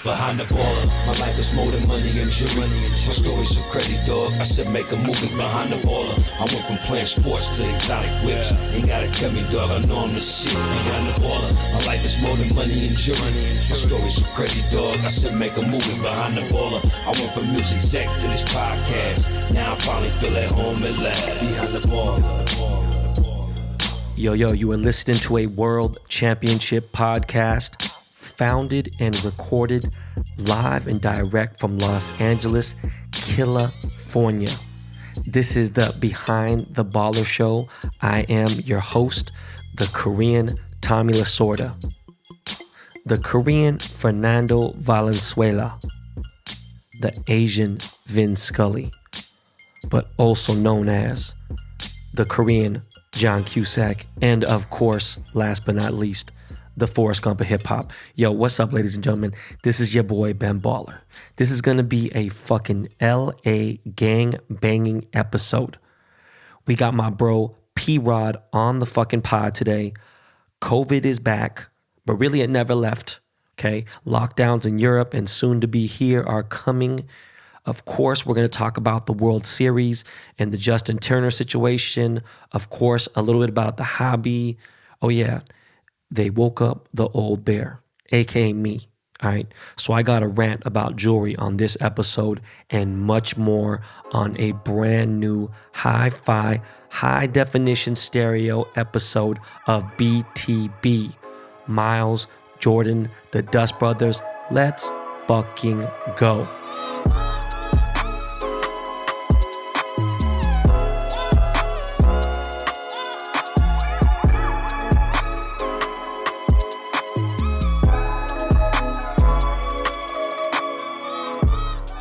behind the baller. My life is more than money and jewelry. My story's so crazy, dog. I said make a movie behind the baller. I went from playing sports to exotic whips. Ain't gotta tell me, dog, I know I'm the shit behind the baller. My life is more than money and jewelry. My story's so crazy, dog. I said make a movie behind the baller. I went from music exec to this podcast. Now I finally feel at home and laugh behind the baller. Yo, you are listening to a World Championship podcast, founded and recorded live and direct from Los Angeles, California. This is the Behind the Baller Show. I am your host, the Korean Tommy Lasorda, the Korean Fernando Valenzuela, the Asian Vin Scully, but also known as the Korean John Cusack, and of course, last but not least, the Forrest Gump of hip-hop. Yo, what's up, ladies and gentlemen? This is your boy, Ben Baller. This is going to be a fucking L.A. gang-banging episode. We got my bro, P-Rod, on the fucking pod today. COVID is back, but really it never left, okay? Lockdowns in Europe and soon to be here are coming. Of course, we're going to talk about the World Series and the Justin Turner situation. Of course, a little bit about the hobby. Oh, yeah, they woke up the old bear, a.k.a. me, all right? So I got a rant about jewelry on this episode and much more on a brand new hi-fi, high-definition stereo episode of BTB. Miles, Jordan, the Dust Brothers, let's fucking go.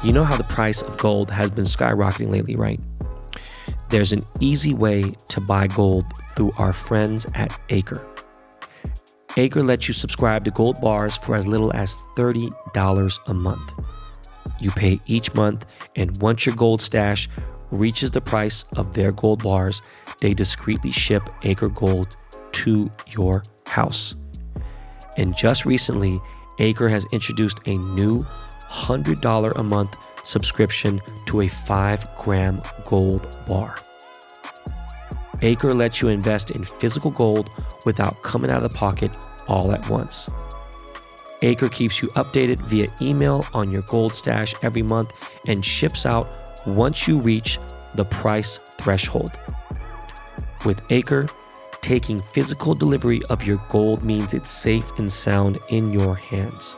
You know how the price of gold has been skyrocketing lately, right? There's an easy way to buy gold through our friends at Acre. Acre lets you subscribe to gold bars for as little as $30 a month. You pay each month, and once your gold stash reaches the price of their gold bars, they discreetly ship Acre Gold to your house. And just recently, Acre has introduced a new $100 a month subscription to a 5-gram gold bar. Acre lets you invest in physical gold without coming out of the pocket all at once. Acre keeps you updated via email on your gold stash every month and ships out once you reach the price threshold. With Acre, taking physical delivery of your gold means it's safe and sound in your hands.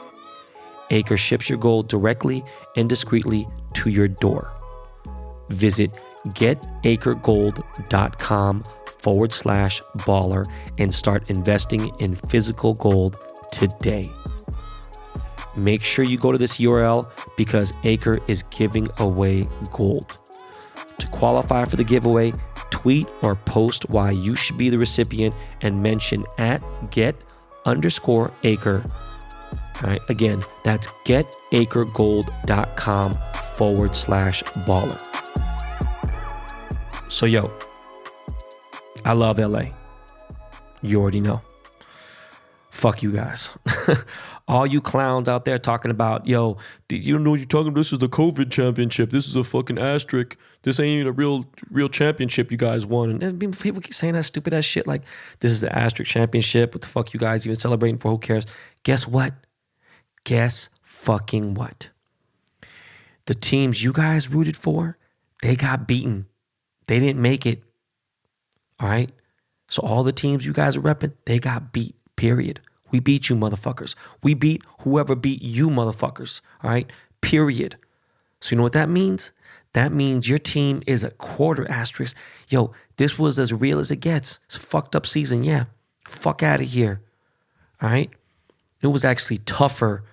Acre ships your gold directly and discreetly to your door. Visit getacregold.com/baller and start investing in physical gold today. Make sure you go to this URL because Acre is giving away gold. To qualify for the giveaway, tweet or post why you should be the recipient and mention at get_acre. All right, again, that's getacregold.com/baller. So, yo, I love LA. You already know. Fuck you guys. All you clowns out there talking about, yo, you don't know what you're talking about. This is the COVID championship. This is a fucking asterisk. This ain't even a real championship you guys won. And people keep saying that stupid ass shit like, this is the asterisk championship. What the fuck you guys even celebrating for? Who cares? Guess what? Guess fucking what? The teams you guys rooted for, they got beaten. They didn't make it. All right? So all the teams you guys are repping, they got beat, period. We beat you, motherfuckers. We beat whoever beat you, motherfuckers. All right? Period. So you know what that means? That means your team is a quarter asterisk. Yo, this was as real as it gets. It's a fucked up season, yeah. Fuck out of here. All right? It was actually tougher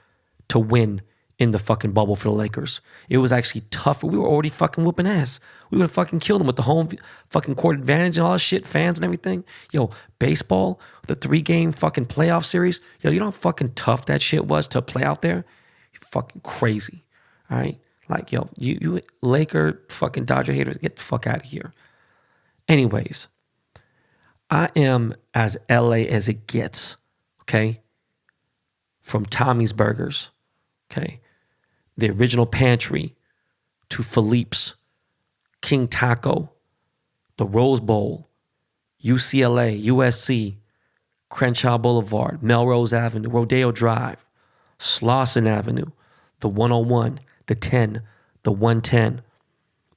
to win in the fucking bubble for the Lakers. It was actually tougher. We were already fucking whooping ass. We would have fucking killed them with the home fucking court advantage and all that shit, fans and everything. Yo, baseball, the 3-game fucking playoff series. Yo, you know how fucking tough that shit was to play out there? You fucking crazy. All right? Like, yo, you Laker fucking Dodger haters, get the fuck out of here. Anyways, I am as LA as it gets, okay? From Tommy's Burgers, okay? The original Pantry to Philippe's, King Taco, the Rose Bowl, UCLA, USC, Crenshaw Boulevard, Melrose Avenue, Rodeo Drive, Slauson Avenue, the 101, the 10, the 110,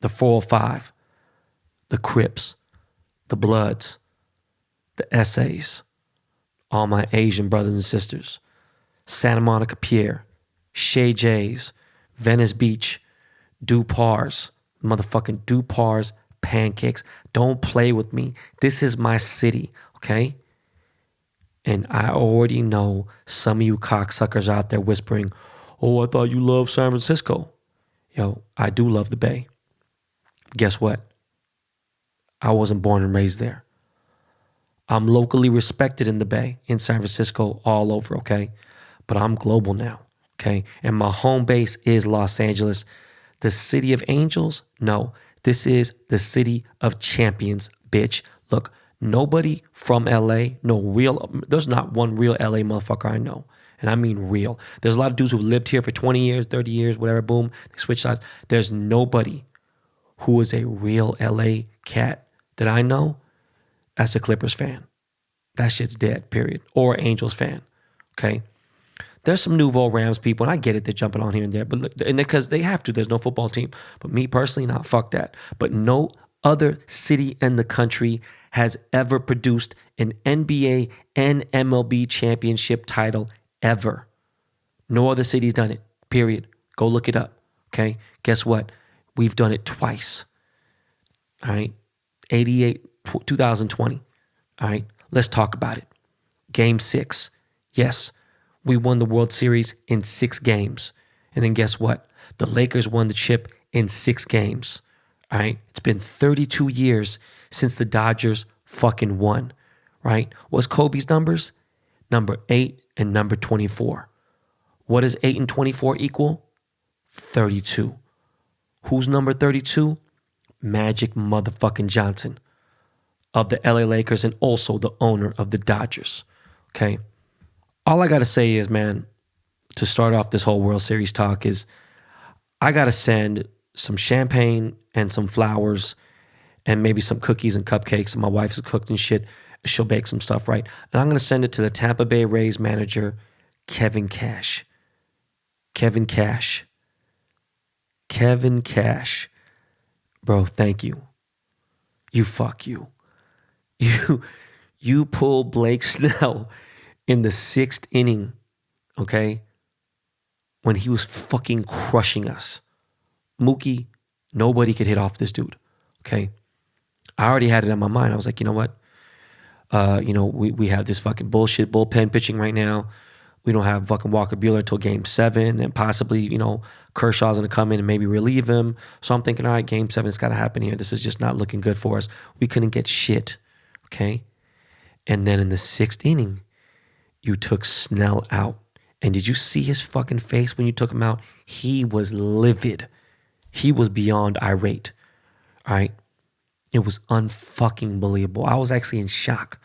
the 405, the Crips, the Bloods, the Essays, all my Asian brothers and sisters, Santa Monica Pier, Chez J's, Venice Beach, Dupar's, motherfucking Dupar's pancakes. Don't play with me. This is my city, okay? And I already know some of you cocksuckers out there whispering, oh, I thought you loved San Francisco. Yo, I do love the Bay. Guess what? I wasn't born and raised there. I'm locally respected in the Bay, in San Francisco, all over, okay? But I'm global now, okay? And my home base is Los Angeles. The city of angels? No. This is the city of champions, bitch. Look, nobody from LA, there's not one real LA motherfucker I know. And I mean real. There's a lot of dudes who lived here for 20 years, 30 years, whatever, boom, they switch sides. There's nobody who is a real LA cat that I know that's a Clippers fan. That shit's dead, period. Or Angels fan, okay? There's some Nouveau Rams people, and I get it, they're jumping on here and there, but look, and because they have to, there's no football team. But me personally, nah, fuck that. But no other city in the country has ever produced an NBA and MLB championship title ever. No other city's done it, period. Go look it up, okay? Guess what? We've done it twice, all right? 88, 2020, all right? Let's talk about it. Game 6, yes, we won the World Series in 6 games. And then guess what? The Lakers won the chip in 6 games, all right? It's been 32 years since the Dodgers fucking won, right? What's Kobe's numbers? Number 8 and number 24. What does 8 and 24 equal? 32. Who's number 32? Magic motherfucking Johnson of the LA Lakers and also the owner of the Dodgers, okay? All I got to say is, man, to start off this whole World Series talk is I got to send some champagne and some flowers and maybe some cookies and cupcakes. And my wife's cooked and shit. She'll bake some stuff, right? And I'm going to send it to the Tampa Bay Rays manager, Kevin Cash. Kevin Cash. Kevin Cash. Bro, thank you. You fuck you. You pulled Blake Snell in the 6th inning, okay, when he was fucking crushing us. Mookie, nobody could hit off this dude, okay? I already had it in my mind. I was like, you know what? We have this fucking bullshit bullpen pitching right now. We don't have fucking Walker Buehler until game 7, and possibly, Kershaw's going to come in and maybe relieve him. So I'm thinking, all right, game 7, it's got to happen here. This is just not looking good for us. We couldn't get shit, okay? And then in the 6th inning, you took Snell out. And did you see his fucking face when you took him out? He was livid. He was beyond irate, all right? It was unfucking believable. I was actually in shock.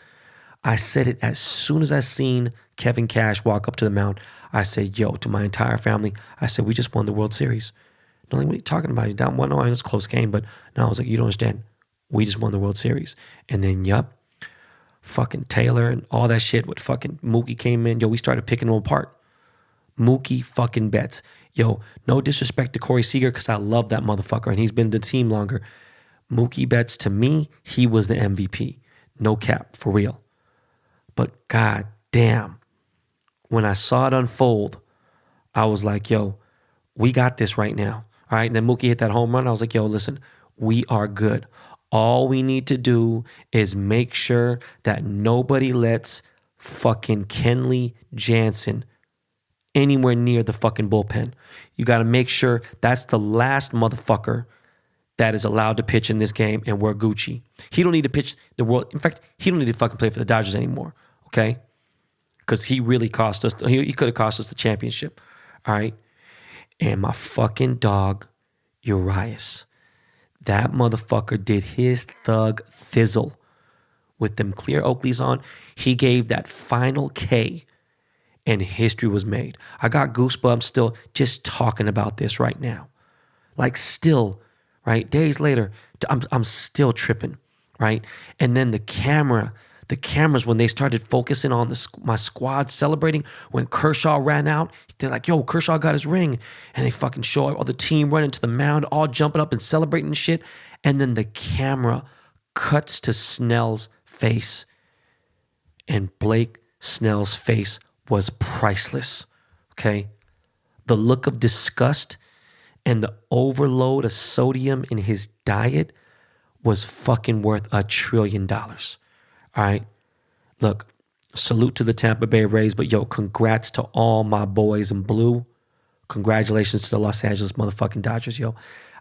I said it as soon as I seen Kevin Cash walk up to the mound. I said, yo, to my entire family, I said, we just won the World Series. They're like, what are you talking about? You down 1-0, it's a close game. But no, I was like, you don't understand. We just won the World Series. And then, yup, fucking Taylor and all that shit with fucking Mookie came in. Yo, we started picking them apart. Mookie fucking Betts. Yo, no disrespect to Corey Seager because I love that motherfucker and he's been the team longer. Mookie Betts, to me, he was the MVP. No cap, for real. But god damn, when I saw it unfold, I was like, yo, we got this right now. All right, and then Mookie hit that home run. I was like, yo, listen, we are good. All we need to do is make sure that nobody lets fucking Kenley Jansen anywhere near the fucking bullpen. You got to make sure that's the last motherfucker that is allowed to pitch in this game, and we're Gucci. He don't need to pitch the world. In fact, he don't need to fucking play for the Dodgers anymore, okay? Because he really cost us. He could have cost us the championship, all right? And my fucking dog, Urias, that motherfucker did his thug thizzle with them clear Oakleys on. He gave that final K, and history was made. I got goosebumps still just talking about this right now. Like still, right? Days later, I'm still tripping, right? And then the cameras, when they started focusing on my squad celebrating, when Kershaw ran out, they're like, yo, Kershaw got his ring. And they fucking show all the team running to the mound, all jumping up and celebrating and shit. And then the camera cuts to Snell's face. And Blake Snell's face was priceless, okay? The look of disgust and the overload of sodium in his diet was fucking worth $1 trillion. All right? Look, salute to the Tampa Bay Rays, but yo, congrats to all my boys in blue. Congratulations to the Los Angeles motherfucking Dodgers, yo.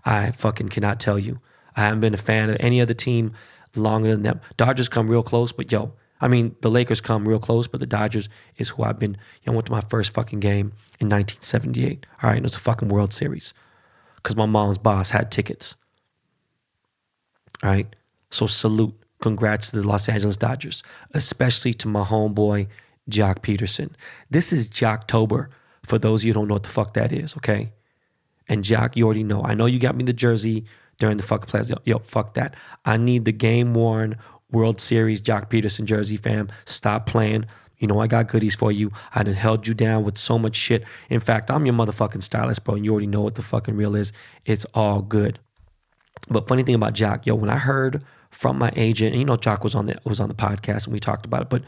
I fucking cannot tell you. I haven't been a fan of any other team longer than them. Dodgers come real close, but yo, I mean, the Lakers come real close, but the Dodgers is who I've been. I went to my first fucking game in 1978. All right, it was a fucking World Series because my mom's boss had tickets. All right, so salute. Congrats to the Los Angeles Dodgers, especially to my homeboy, Jock Peterson. This is Jocktober, for those of you who don't know what the fuck that is, okay? And Jock, you already know. I know you got me the jersey during the fucking playoffs. Yo, fuck that. I need the game-worn World Series Jock Peterson jersey, fam. Stop playing. You know I got goodies for you. I done held you down with so much shit. In fact, I'm your motherfucking stylist, bro, and you already know what the fucking real is. It's all good. But funny thing about Jock, yo, when I heard from my agent, and you know Jock was on the podcast and we talked about it, but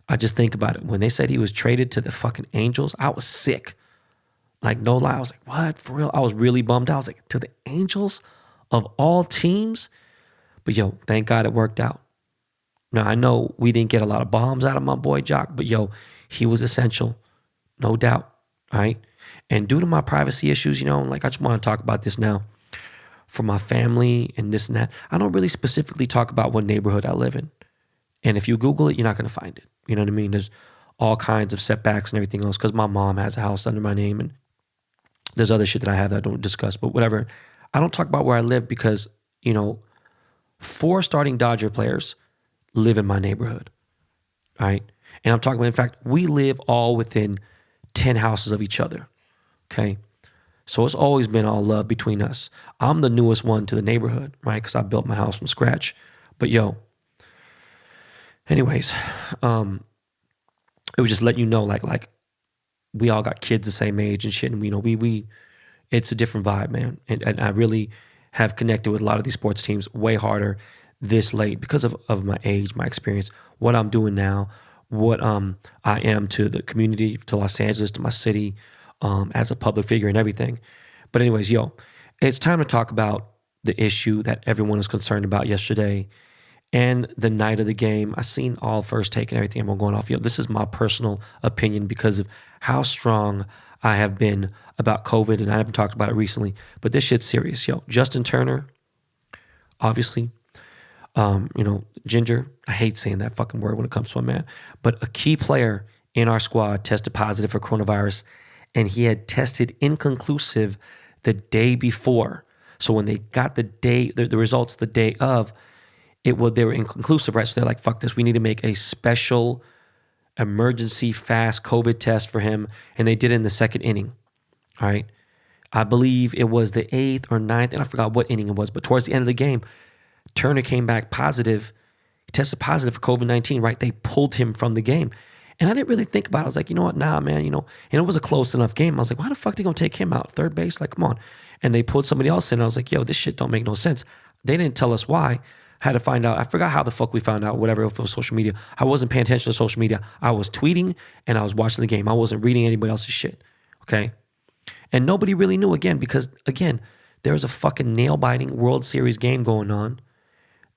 I just think about it. When they said he was traded to the fucking Angels, I was sick. Like, no lie. I was like, what? For real? I was really bummed out. I was like, to the Angels of all teams? But yo, thank God it worked out. Now, I know we didn't get a lot of bombs out of my boy Jock, but yo, he was essential. No doubt. All right? And due to my privacy issues, you know, like I just want to talk about this now. For my family and this and that, I don't really specifically talk about what neighborhood I live in. And if you Google it, you're not going to find it. You know what I mean? There's all kinds of setbacks and everything else because my mom has a house under my name and there's other shit that I have that I don't discuss, but whatever. I don't talk about where I live because, you know, 4 starting Dodger players live in my neighborhood, all right? And I'm talking about, in fact, we live all within 10 houses of each other, okay? So it's always been all love between us. I'm the newest one to the neighborhood, right? Because I built my house from scratch. But yo, anyways, it would just let you know, like we all got kids the same age and shit, and you know, we it's a different vibe, man. And I really have connected with a lot of these sports teams way harder this late because of my age, my experience, what I'm doing now, what I am to the community, to Los Angeles, to my city, as a public figure and everything. But anyways, yo, it's time to talk about the issue that everyone was concerned about yesterday and the night of the game. I seen all first take and everything, everyone going off. Yo, this is my personal opinion because of how strong I have been about COVID, and I haven't talked about it recently, but this shit's serious, yo. Justin Turner, obviously, you know, Ginger, I hate saying that fucking word when it comes to a man, but a key player in our squad tested positive for coronavirus, and he had tested inconclusive the day before. So when they got the results the day of, they were inconclusive, right? So they're like, fuck this, we need to make a special emergency fast COVID test for him. And they did it in the second inning, all right? I believe it was the 8th or 9th, and I forgot what inning it was, but towards the end of the game, Turner came back positive, tested positive for COVID-19, right? They pulled him from the game. And I didn't really think about it. I was like, you know what? Nah, man, you know, and it was a close enough game. I was like, why the fuck they gonna take him out? Third base? Like, come on. And they pulled somebody else in. I was like, yo, this shit don't make no sense. They didn't tell us why. Had to find out. I forgot how the fuck we found out, whatever, if it was social media. I wasn't paying attention to social media. I was tweeting and I was watching the game. I wasn't reading anybody else's shit, okay? And nobody really knew, again, because, again, there was a fucking nail-biting World Series game going on.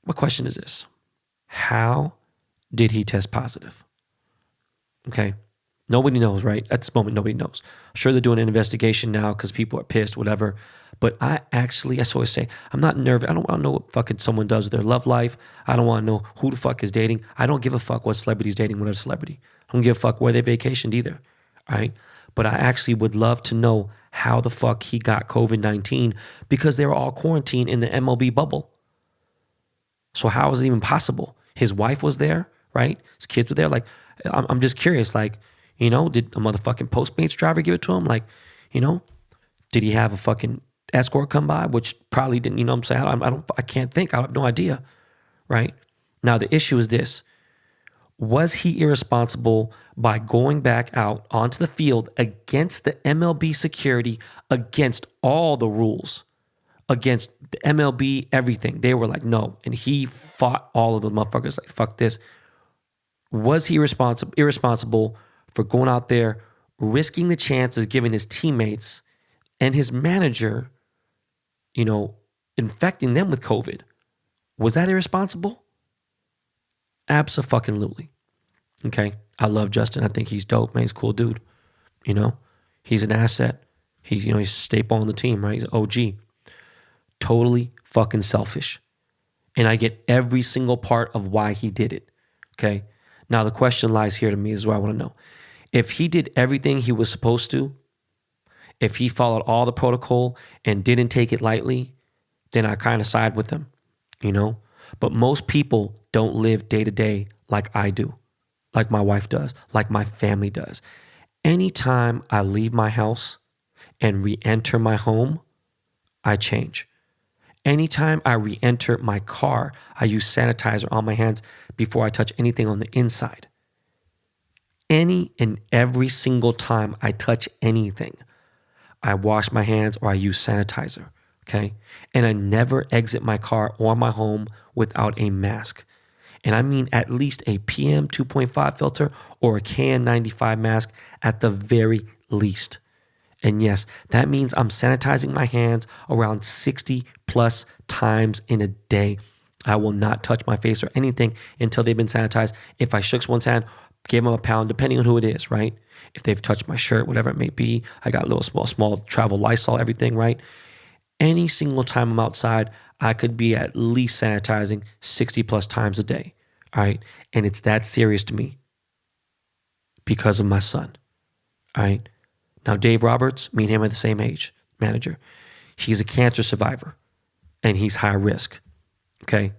My question is this. How did he test positive? Okay? Nobody knows, right? At this moment, nobody knows. I'm sure they're doing an investigation now because people are pissed, whatever. But I always say, I'm not nervous. I don't want to know what fucking someone does with their love life. I don't want to know who the fuck is dating. I don't give a fuck what celebrity's dating with a celebrity. I don't give a fuck where they vacationed either, all right? But I actually would love to know how the fuck he got COVID-19 because they were all quarantined in the MLB bubble. So how is it even possible? His wife was there, right? His kids were there. Like, I'm just curious, like, You know, did a motherfucking Postmates driver give it to him? Like, you know, did he have a fucking escort come by? Which probably didn't, you know what I'm saying? I can't think. I have no idea, right? Now, the issue is this. Was he irresponsible by going back out onto the field against the MLB security, against all the rules, against the MLB, everything? They were like, no. And he fought all of the motherfuckers like, fuck this. Was he irresponsible for going out there, risking the chance of giving his teammates and his manager, you know, infecting them with COVID? Was that irresponsible? Abso-fucking-lutely. Okay? I love Justin. I think he's dope, man. He's a cool dude. You know? He's an asset. He's a staple on the team, right? He's an OG. Totally fucking selfish. And I get every single part of why he did it. Okay? Now, the question lies here to me. This is what I want to know. If he did everything he was supposed to, if he followed all the protocol and didn't take it lightly, then I kind of side with him, you know? But most people don't live day to day like I do, like my wife does, like my family does. Anytime I leave my house and re-enter my home, I change. Anytime I re-enter my car, I use sanitizer on my hands before I touch anything on the inside. Any and every single time I touch anything, I wash my hands or I use sanitizer, okay? And I never exit my car or my home without a mask. And I mean at least a PM 2.5 filter or a KN95 mask at the very least. And yes, that means I'm sanitizing my hands around 60 plus times in a day. I will not touch my face or anything until they've been sanitized. If I shook someone's hand, gave them a pound, depending on who it is, right? If they've touched my shirt, whatever it may be, I got a little small travel Lysol, everything, right? Any single time I'm outside, I could be at least sanitizing 60 plus times a day, all right? And it's that serious to me because of my son, all right? Now, Dave Roberts, me and him are the same age, manager. He's a cancer survivor, and he's high risk, okay?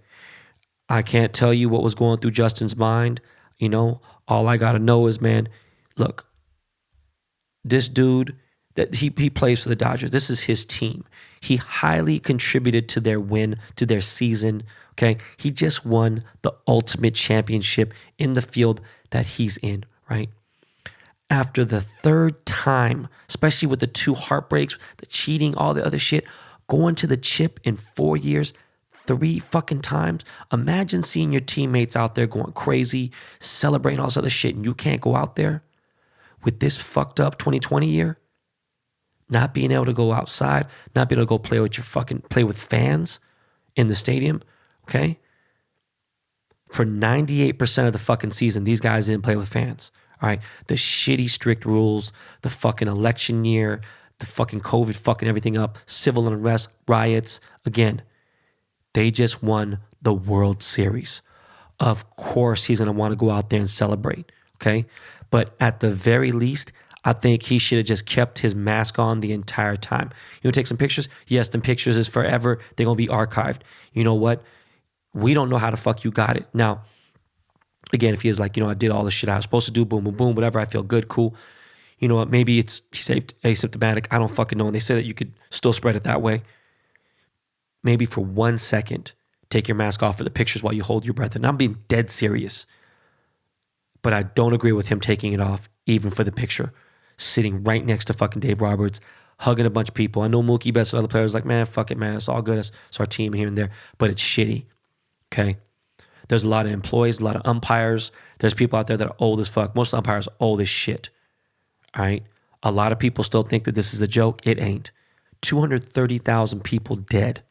I can't tell you what was going through Justin's mind, you know? All I got to know is, man, look, this dude, that he plays for the Dodgers. This is his team. He highly contributed to their win, to their season, okay? He just won the ultimate championship in the field that he's in, right? After the third time, especially with the 2 heartbreaks, the cheating, all the other shit, going to the chip in 4 years, 3 fucking times. Imagine seeing your teammates out there going crazy, celebrating all this other shit, and you can't go out there with this fucked up 2020 year, not being able to go outside, not being able to go play with fans in the stadium, okay? For 98% of the fucking season, these guys didn't play with fans, all right? The shitty strict rules, the fucking election year, the fucking COVID fucking everything up, civil unrest, riots. Again, they just won the World Series. Of course, he's going to want to go out there and celebrate, okay? But at the very least, I think he should have just kept his mask on the entire time. You want to take some pictures? Yes, them pictures is forever. They're going to be archived. You know what? We don't know how the fuck you got it. Now, again, if he is like, I did all the shit I was supposed to do, boom, boom, boom, whatever, I feel good, cool. You know what? Maybe he's asymptomatic. I don't fucking know. And they say that you could still spread it that way. Maybe for 1 second, take your mask off for the pictures while you hold your breath. And I'm being dead serious. But I don't agree with him taking it off, even for the picture. Sitting right next to fucking Dave Roberts, hugging a bunch of people. I know Mookie Betts and other players like, man, fuck it, man. It's all good. It's our team here and there. But it's shitty, okay? There's a lot of employees, a lot of umpires. There's people out there that are old as fuck. Most umpires are old as shit, all right? A lot of people still think that this is a joke. It ain't. 230,000 people dead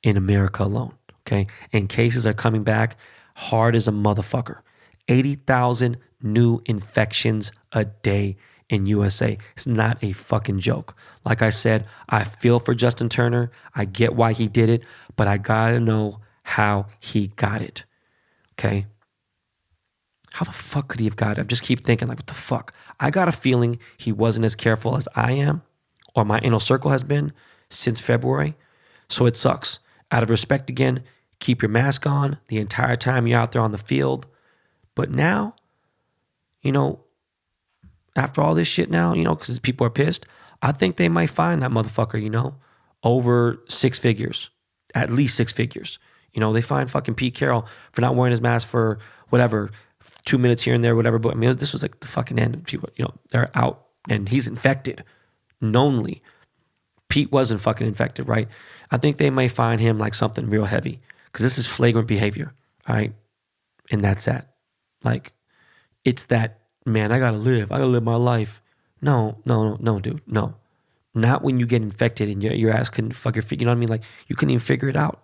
in America alone, okay? And cases are coming back hard as a motherfucker. 80,000 new infections a day in USA. It's not a fucking joke. Like I said, I feel for Justin Turner. I get why he did it, but I gotta know how he got it, okay? How the fuck could he have got it? I just keep thinking, like, what the fuck? I got a feeling he wasn't as careful as I am or my inner circle has been since February, so it sucks. Out of respect again, keep your mask on the entire time you're out there on the field. But now, after all this shit now, because people are pissed, I think they might find that motherfucker, over 6 figures, at least 6 figures. They find fucking Pete Carroll for not wearing his mask for whatever, 2 minutes here and there, whatever. But I mean, this was like the fucking end of people, they're out and he's infected, knownly. Pete wasn't fucking infected, right? I think they may find him like something real heavy because this is flagrant behavior, all right? And that's that. Like, it's that, man, I gotta live my life. No, dude, no. Not when you get infected and your ass couldn't fuck your feet, you know what I mean? Like, you couldn't even figure it out,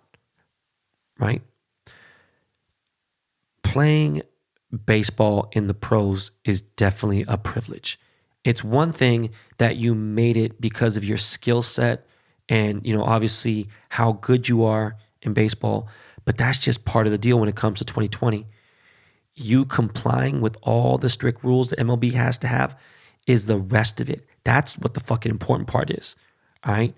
right? Playing baseball in the pros is definitely a privilege. It's one thing that you made it because of your skill set and, obviously how good you are in baseball, but that's just part of the deal when it comes to 2020. You complying with all the strict rules that MLB has to have is the rest of it. That's what the fucking important part is, all right?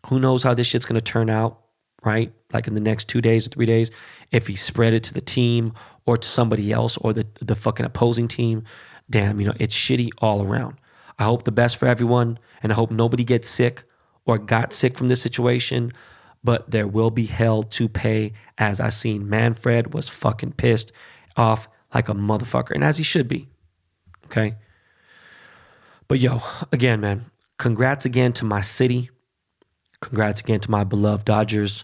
Who knows how this shit's going to turn out, right? Like in the next 2 days or 3 days, if he spread it to the team or to somebody else or the fucking opposing team. Damn, it's shitty all around. I hope the best for everyone, and I hope nobody gets sick or got sick from this situation, but there will be hell to pay, as I seen Manfred was fucking pissed off like a motherfucker, and as he should be, okay? But again, man, congrats again to my city. Congrats again to my beloved Dodgers.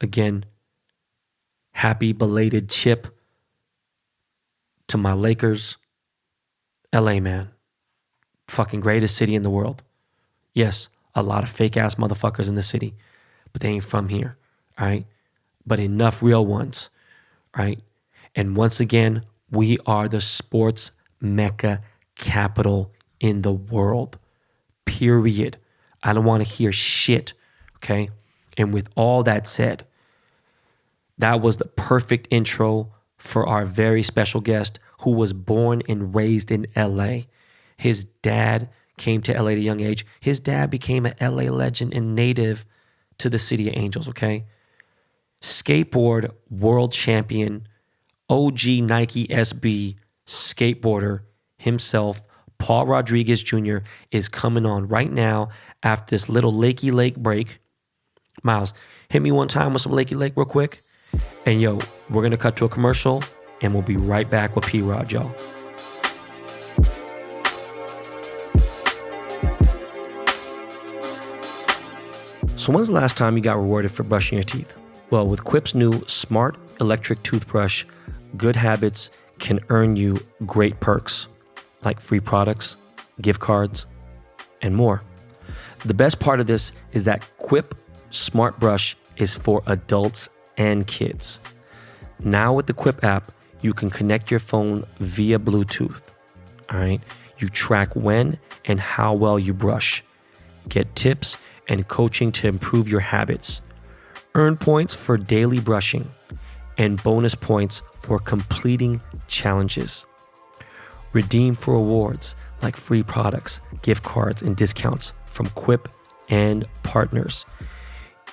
Again, happy belated chip to my Lakers. LA, man. Fucking greatest city in the world. Yes, a lot of fake ass motherfuckers in the city, but they ain't from here, all right? But enough real ones, right? And once again, we are the sports mecca capital in the world, period. I don't want to hear shit, okay? And with all that said, that was the perfect intro for our very special guest who was born and raised in LA. His dad came to LA at a young age. His dad became an LA legend and native to the City of Angels, okay? Skateboard world champion, OG Nike SB skateboarder himself, Paul Rodriguez Jr. is coming on right now after this little Lakey Lake break. Miles, hit me one time with some Lakey Lake real quick. And we're going to cut to a commercial and we'll be right back with P-Rod, y'all. So when's the last time you got rewarded for brushing your teeth? Well, with Quip's new smart electric toothbrush, good habits can earn you great perks like free products, gift cards, and more. The best part of this is that Quip Smart Brush is for adults and kids. Now with the Quip app, you can connect your phone via Bluetooth. All right. You track when and how well you brush. Get tips and coaching to improve your habits. Earn points for daily brushing and bonus points for completing challenges. Redeem for awards like free products, gift cards, and discounts from Quip and partners.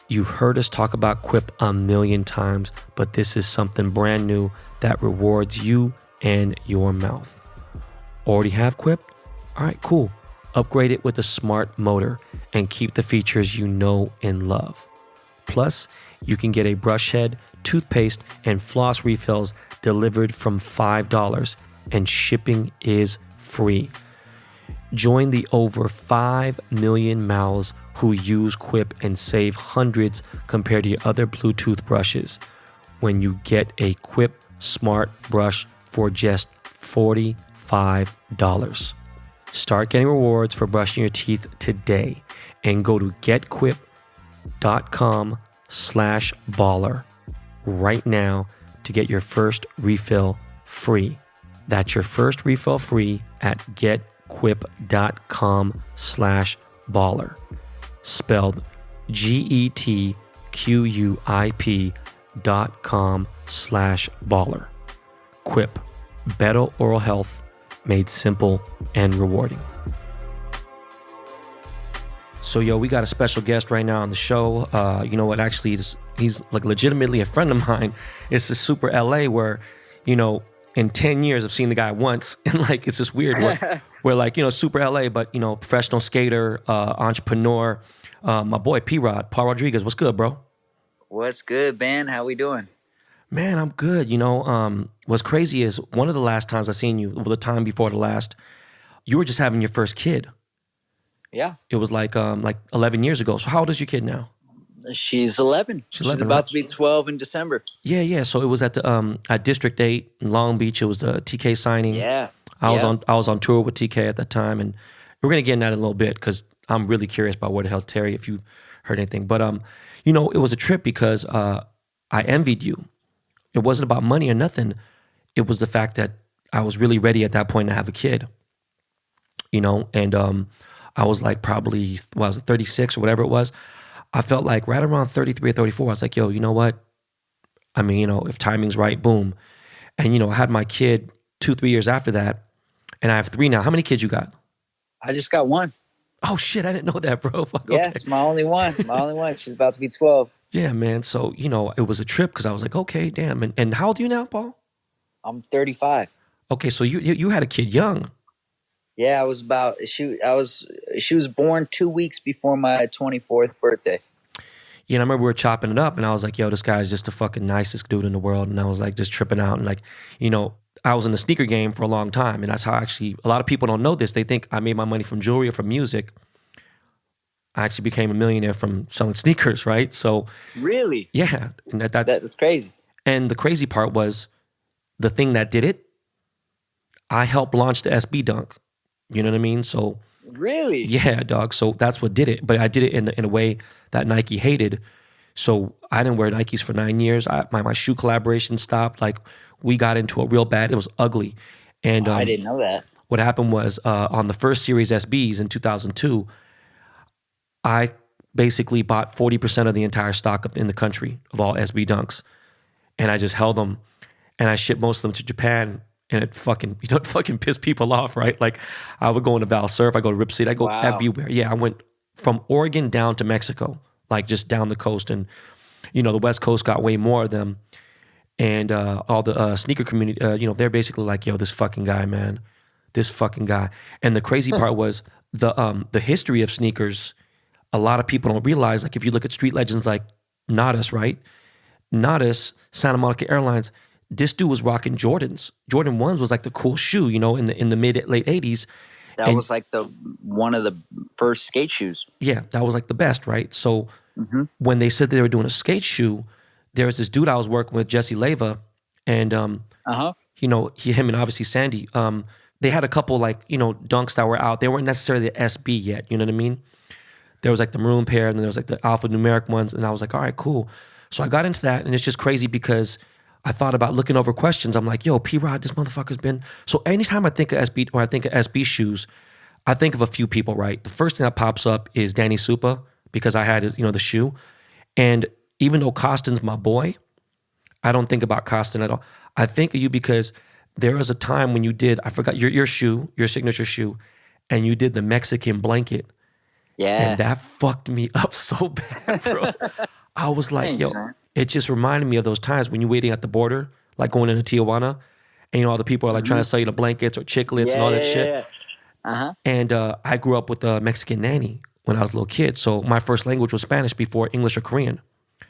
You've heard us talk about Quip a million times, but this is something brand new that rewards you and your mouth. Already have Quip? All right, cool. Upgrade it with a smart motor and keep the features you know and love. Plus, you can get a brush head, toothpaste, and floss refills delivered from $5, and shipping is free. Join the over 5 million mouths who use Quip and save hundreds compared to your other Bluetooth brushes when you get a Quip Smart Brush for just $45. Start getting rewards for brushing your teeth today and go to getquip.com/baller right now to get your first refill free. That's your first refill free at getquip.com/baller. Spelled GETQUIP.com/baller. Quip, better oral health made simple and rewarding. So, we got a special guest right now on the show. You know what? Actually, he's like legitimately a friend of mine. It's a super LA where, in 10 years I've seen the guy once, and like it's just weird. We're like, super LA, but professional skater, entrepreneur. My boy P-Rod, Paul Rodriguez, what's good, bro? What's good, man? How we doing? Man, I'm good. What's crazy is one of the last times I seen you, well, the time before the last, you were just having your first kid. Yeah. It was like 11 years ago. So how old is your kid now? She's 11. She's She's 11, about right? to be 12 in December. Yeah. So it was at District 8 in Long Beach. It was the TK signing. Yeah. I was on tour with TK at that time, and we're gonna get into that in a little bit because I'm really curious about where the hell Terry, if you heard anything. But it was a trip because I envied you. It wasn't about money or nothing. It was the fact that I was really ready at that point to have a kid. And I was like probably, I was 36 or whatever it was. I felt like right around 33 or 34, I was like, yo, you know what? I mean, if timing's right, boom. And, I had my kid 2-3 years after that, and I have 3 now. How many kids you got? I just got one. Oh, shit, I didn't know that, bro. Fuck, Yeah, okay. it's my only one. My only one. She's about to be 12. Yeah, man. So, it was a trip because I was like, okay, damn. And how old are you now, Paul? I'm 35. Okay, so you had a kid young. Yeah, she was born 2 weeks before my 24th birthday. I remember we were chopping it up, and I was like, yo, this guy's just the fucking nicest dude in the world. And I was like, just tripping out. And like, I was in the sneaker game for a long time. And that's how a lot of people don't know this. They think I made my money from jewelry or from music. I actually became a millionaire from selling sneakers, right? So Really? yeah, and That's crazy. And the crazy part was the thing that did it, I helped launch the SB Dunk. You know what I mean? So Really? yeah, dog. So that's what did it. But I did it in a way that Nike hated. So I didn't wear Nikes for 9 years. My shoe collaboration stopped. Like we got into it real bad. It was ugly. And I didn't know that. What happened was on the first series SBs in 2002, I basically bought 40% of the entire stock in the country of all SB Dunks. And I just held them, and I shipped most of them to Japan. And it fucking, it fucking pissed people off, right? Like I would go into Val Surf, I go to Rip City, I go everywhere. Yeah, I went from Oregon down to Mexico, like just down the coast. And, the West Coast got way more of them. And all the sneaker community, they're basically like, yo, this fucking guy, man, this fucking guy. And the crazy part was the history of sneakers. A lot of people don't realize, like if you look at street legends like Nodis, right? Nodis, Santa Monica Airlines, this dude was rocking Jordans. Jordan 1s was like the cool shoe, in the late 80s. That was like one of the first skate shoes. Yeah, that was like the best, right? So when they said they were doing a skate shoe, there was this dude I was working with, Jesse Leva, and him and obviously Sandy. They had a couple dunks that were out. They weren't necessarily the SB yet. You know what I mean? There was like the maroon pair, and then there was like the alphanumeric ones, and I was like, all right, cool. So I got into that, and it's just crazy because I thought about looking over questions. I'm like, yo, P-Rod, this motherfucker's been... So anytime I think of SB, or I think of SB shoes, I think of a few people, right? The first thing that pops up is Danny Supa, because I had the shoe. And even though Costin's my boy, I don't think about Costin at all. I think of you because there was a time when you did, I forgot, your shoe, your signature shoe, and you did the Mexican blanket. Yeah. And that fucked me up so bad, bro. I was like, Thanks, yo... man. It just reminded me of those times when you're waiting at the border, like going into Tijuana, and all the people are like trying to sell you the blankets or chiclets and all that shit. Yeah. Uh-huh. And I grew up with a Mexican nanny when I was a little kid, so my first language was Spanish before English or Korean.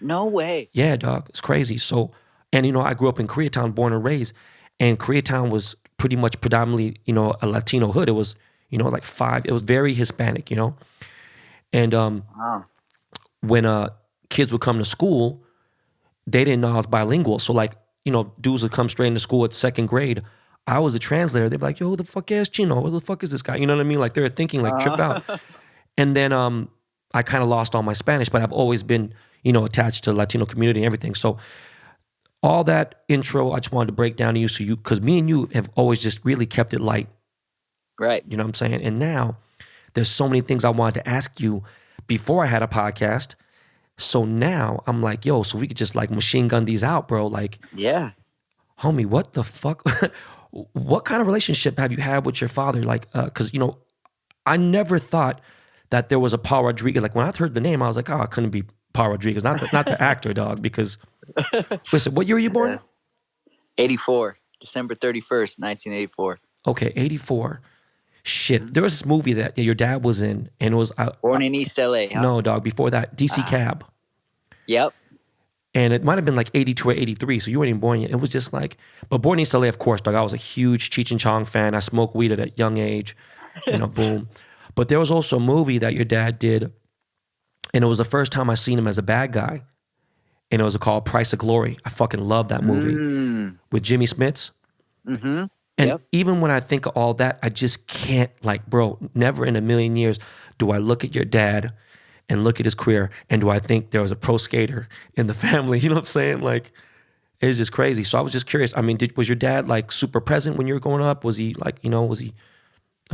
No way. Yeah, dog, it's crazy. So, and I grew up in Koreatown, born and raised, and Koreatown was pretty much predominantly, a Latino hood. It was, like it was very Hispanic, And Wow. when kids would come to school, they didn't know I was bilingual. So dudes would come straight into school at second grade. I was a translator. They'd be like, yo, who the fuck is Chino? Who the fuck is this guy? You know what I mean? Like they were thinking trip out. And then I kind of lost all my Spanish, but I've always been, attached to the Latino community and everything. So all that intro, I just wanted to break down to you because me and you have always just really kept it light. Right. You know what I'm saying? And now there's so many things I wanted to ask you before I had a podcast. So now I'm like, yo, so we could just machine gun these out, bro. Like, Yeah. homie, what the fuck? What kind of relationship have you had with your father? Like, because, I never thought that there was a Paul Rodriguez. Like when I heard the name, I was like, oh, it couldn't be Paul Rodriguez, not the actor, dog. Because, listen, what year are you born? Yeah. 84. December 31st, 1984. Okay, 84. Shit, there was this movie that your dad was in, and it was Born in East LA, huh? no, dog. Before that, DC Cab, Yep. and it might have been like 82 or 83. So you weren't even born yet. It was just like, but Born in East LA, of course, dog. I was a huge Cheech and Chong fan. I smoked weed at a young age, boom. But there was also a movie that your dad did, and it was the first time I seen him as a bad guy, and it was called Price of Glory. I fucking love that movie with Jimmy Smits. Mm-hmm. And Yep. even when I think of all that, I just can't, like, bro, never in a million years do I look at your dad and look at his career and do I think there was a pro skater in the family. You know what I'm saying? Like, it's just crazy. So I was just curious. I mean, was your dad like super present when you were growing up? Was he like, I'm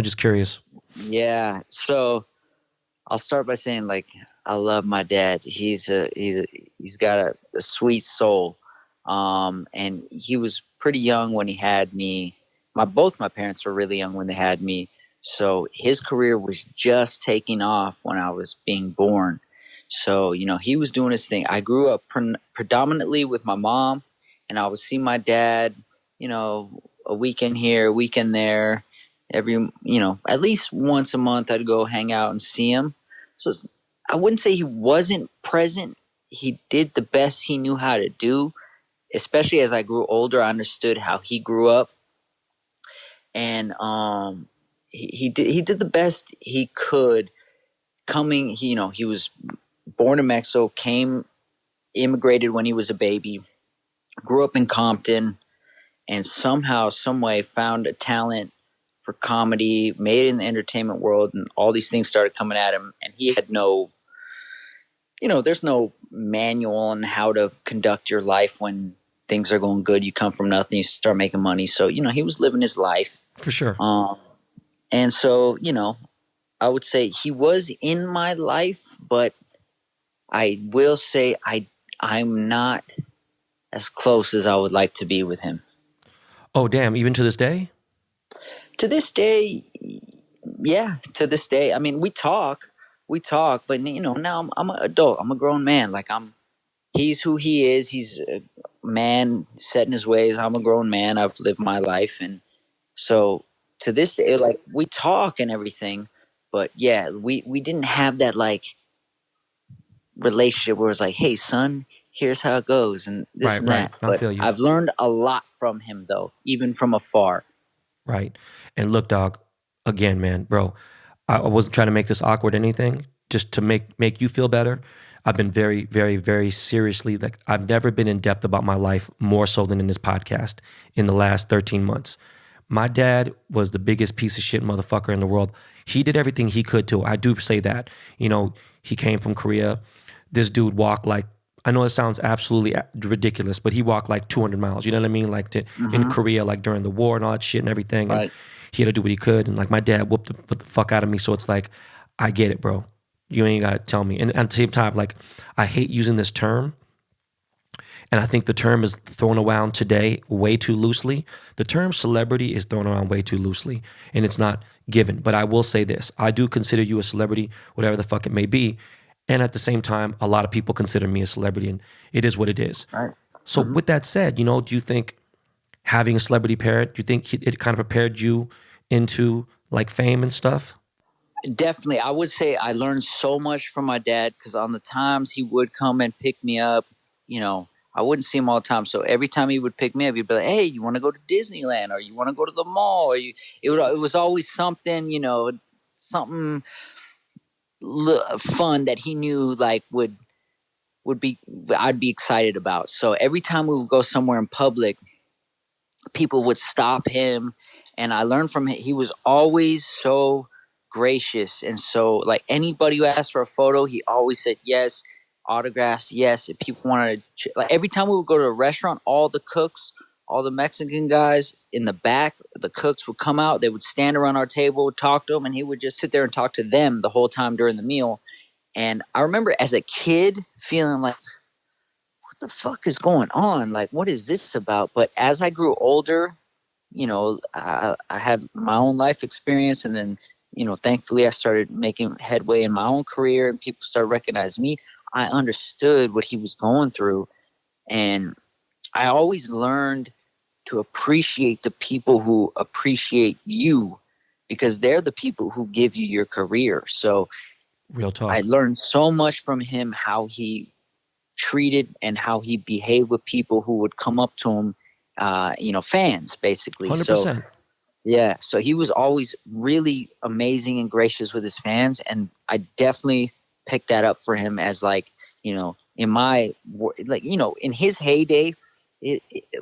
just curious. Yeah. So I'll start by saying, like, I love my dad. He's got a sweet soul. And he was pretty young when he had me. Both my parents were really young when they had me. So his career was just taking off when I was being born. So, he was doing his thing. I grew up predominantly with my mom, and I would see my dad, a weekend here, a weekend there. At least once a month I'd go hang out and see him. So I wouldn't say he wasn't present. He did the best he knew how to do. Especially as I grew older, I understood how he grew up, and he did the best he could. He was born in Mexico, immigrated when he was a baby, grew up in Compton, and somehow, some way, found a talent for comedy, made it in the entertainment world, and all these things started coming at him, and he had there's no manual on how to conduct your life when things are going good. You come from nothing, you start making money. So, he was living his life. For sure. And so, I would say he was in my life, but I will say I'm not as close as I would like to be with him. Oh, damn. Even to this day? To this day, yeah, to this day. I mean, we talk, but now I'm an adult. I'm a grown man. Like, he's who he is. He's a man set in his ways. I'm a grown man. I've lived my life. And so to this day, like, we talk and everything, but yeah, we didn't have that, like, relationship where it's like, hey, son, here's how it goes and this Right, and right. that. I But feel you. I've learned a lot from him, though, even from afar. Right. And look, dog, again, man, bro, I wasn't trying to make this awkward or anything, just to make you feel better. I've been very, very, very seriously, like, I've never been in depth about my life more so than in this podcast in the last 13 months. My dad was the biggest piece of shit motherfucker in the world. He did everything he could to. I do say that. He came from Korea. This dude walked like, I know it sounds absolutely ridiculous, but he walked like 200 miles. You know what I mean? Like in Korea, like during the war and all that shit and everything. And Right. he had to do what he could. And like my dad whooped the fuck out of me. So it's like, I get it, bro. You ain't got to tell me. And at the same time, like, I hate using this term. And I think the term is thrown around today way too loosely. The term celebrity is thrown around way too loosely, and it's not given. But I will say this. I do consider you a celebrity, whatever the fuck it may be. And at the same time, a lot of people consider me a celebrity, and it is what it is. Right. So with that said, do you think having a celebrity parent, do you think it kind of prepared you into like fame and stuff? Definitely. I would say I learned so much from my dad, because on the times he would come and pick me up, I wouldn't see him all the time. So every time he would pick me up, he'd be like, hey, you want to go to Disneyland, or you want to go to the mall? It was always something, something fun that he knew, like, I'd be excited about. So every time we would go somewhere in public, people would stop him, and I learned from him. He was always so gracious, and so, like, anybody who asked for a photo, he always said yes. Autographs, yes. If people wanted to, like, every time we would go to a restaurant, all the cooks, all the Mexican guys in the back, the cooks would come out. They would stand around our table, talk to them, and he would just sit there and talk to them the whole time during the meal. And I remember as a kid feeling like, what the fuck is going on? Like, what is this about? But as I grew older, I had my own life experience, and then, thankfully I started making headway in my own career, and people started recognizing me. I understood what he was going through, and I always learned to appreciate the people who appreciate you, because they're the people who give you your career. So Real talk. I learned so much from him, how he treated and how he behaved with people who would come up to him, fans basically. So 100%. yeah, so he was always really amazing and gracious with his fans, and I definitely picked that up for him as like, in his heyday,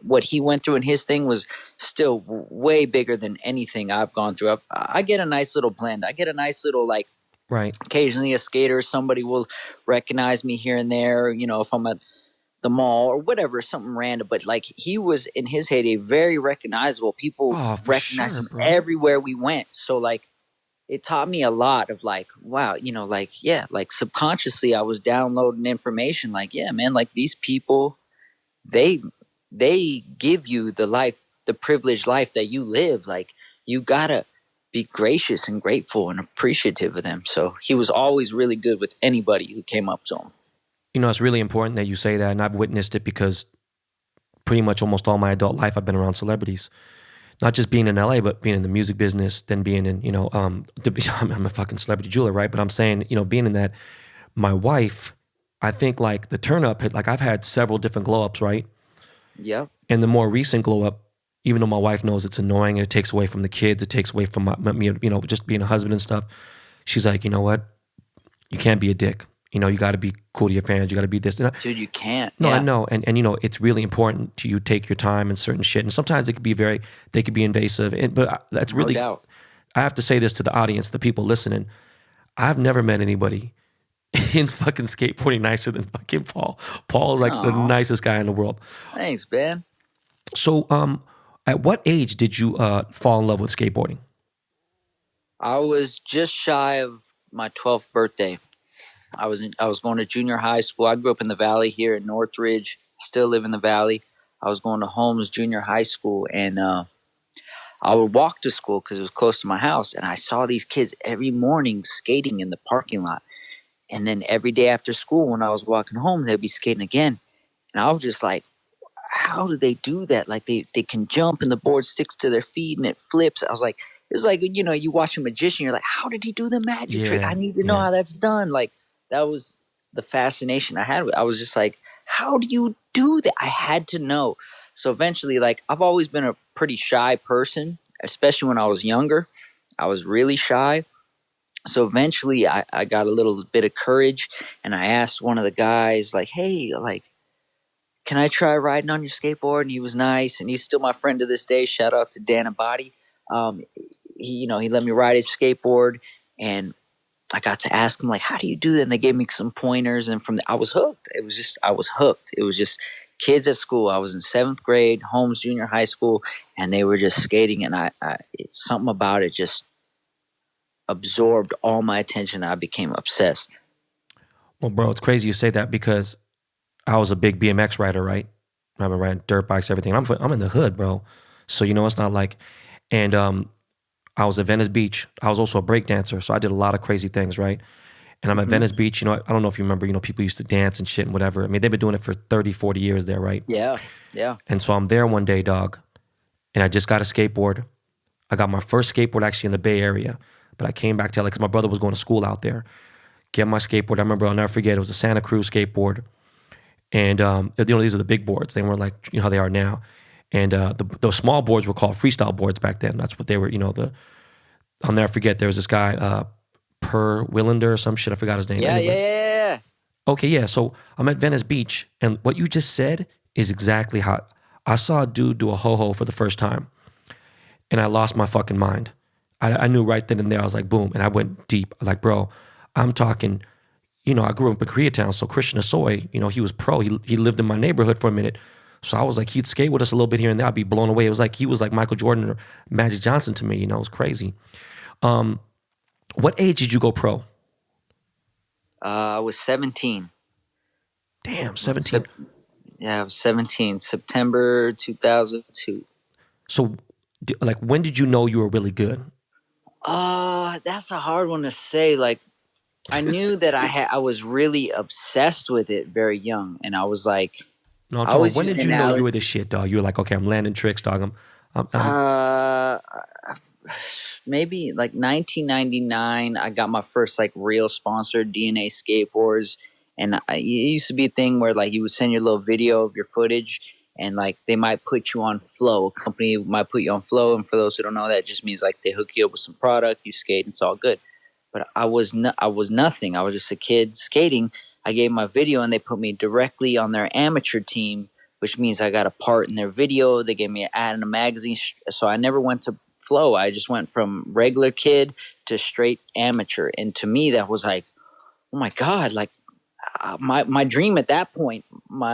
what he went through in his thing was still way bigger than anything I've gone through. I get a nice little blend. I get a nice little like Right. occasionally a skater, somebody will recognize me here and there, if I'm at the mall or whatever, something random. But like he was in his heyday very recognizable. People Oh, for recognized sure, him bro. everywhere we went. So like it taught me a lot of like, wow, like subconsciously I was downloading information like, yeah, man, like these people, they they give you the privileged life that you live. Like you gotta be gracious and grateful and appreciative of them. So he was always really good with anybody who came up to him. It's really important that you say that, and I've witnessed it because pretty much almost all my adult life I've been around celebrities. Not just being in LA, but being in the music business, then being in, I'm a fucking celebrity jeweler, right? But I'm saying, being in that, my wife, I think like the turn up, like I've had several different glow ups, right? Yep. And the more recent glow up, even though my wife knows it's annoying and it takes away from the kids, it takes away from me, just being a husband and stuff. She's like, you know what? You can't be a dick. You got to be cool to your fans. You got to be this. Dude, you can't. No, Yeah. I know, and it's really important to you take your time and certain shit. And sometimes they could be invasive. But that's No really, doubt. I have to say this to the audience, the people listening. I've never met anybody in fucking skateboarding nicer than fucking Paul. Paul is like the Aw. nicest guy in the world. Thanks, man. So, at what age did you fall in love with skateboarding? I was just shy of my 12th birthday. I was going to junior high school. I grew up in the Valley here in Northridge. Still live in the Valley. I was going to Holmes Junior High School, and I would walk to school because it was close to my house. And I saw these kids every morning skating in the parking lot. And then every day after school, when I was walking home, they'd be skating again. And I was just like, how do they do that? Like they can jump and the board sticks to their feet and it flips. I was like, it's like, you watch a magician, you're like, how did he do the magic trick? I Yeah, need to know yeah. how that's done. Like that was the fascination I had. I was just like, how do you do that? I had to know. So eventually, like I've always been a pretty shy person, especially when I was younger. I was really shy. So eventually I got a little bit of courage and I asked one of the guys, like, hey, like, can I try riding on your skateboard? And he was nice, and he's still my friend to this day. Shout out to Dan Abadi. He let me ride his skateboard, and I got to ask him like, how do you do that? And they gave me some pointers, and I was hooked. I was hooked. It was just kids at school. I was in 7th grade, Holmes Junior High School, and they were just skating, and it's something about it just absorbed all my attention. I became obsessed. Well, bro, it's crazy you say that because I was a big BMX rider, right? I've been riding dirt bikes, everything. I'm in the hood, bro. So it's not like, and I was at Venice Beach. I was also a break dancer, so I did a lot of crazy things, right? And I'm at Venice Beach. I don't know if you remember. People used to dance and shit and whatever. I mean, they've been doing it for 30, 40 years there, right? Yeah, yeah. And so I'm there one day, dog, and I just got a skateboard. I got my first skateboard actually in the Bay Area, but I came back to LA because my brother was going to school out there. Get my skateboard. I remember, I'll never forget, it was a Santa Cruz skateboard. And, these are the big boards. They weren't like, how they are now. And the small boards were called freestyle boards back then. That's what they were, I'll never forget, there was this guy, Per Willander or some shit. I forgot his name. Yeah, Anyways. yeah. Okay, yeah. So I'm at Venice Beach, and what you just said is exactly how I saw a dude do a ho-ho for the first time, and I lost my fucking mind. I knew right then and there. I was like, boom, and I went deep. Like, bro, I'm talking, I grew up in Koreatown, so Christian Asoy, he was pro. He lived in my neighborhood for a minute. So I was like, he'd skate with us a little bit here and there. I'd be blown away. It was like he was like Michael Jordan or Magic Johnson to me. It was crazy. What age did you go pro? I was 17. Damn, 17. I was 17. September 2002. So, like, when did you know you were really good? That's a hard one to say. Like, I knew that I was really obsessed with it very young, and I was like, No, I'm I talking about always when use did the you know you were analogy. the shit, dog? You were like, okay, I'm landing tricks, dog. I'm Uh, maybe like 1999. I got my first like real sponsor, DNA Skateboards, and it used to be a thing where like you would send your little video of your footage, and like they might put you on Flow. A company might put you on Flow, and for those who don't know, that just means like they hook you up with some product, you skate, and it's all good. But I was nothing. I was just a kid skating. I gave my video, and they put me directly on their amateur team, which means I got a part in their video. They gave me an ad in a magazine. So I never went to Flow. I just went from regular kid to straight amateur. And to me, that was like, oh my God, like my dream at that point,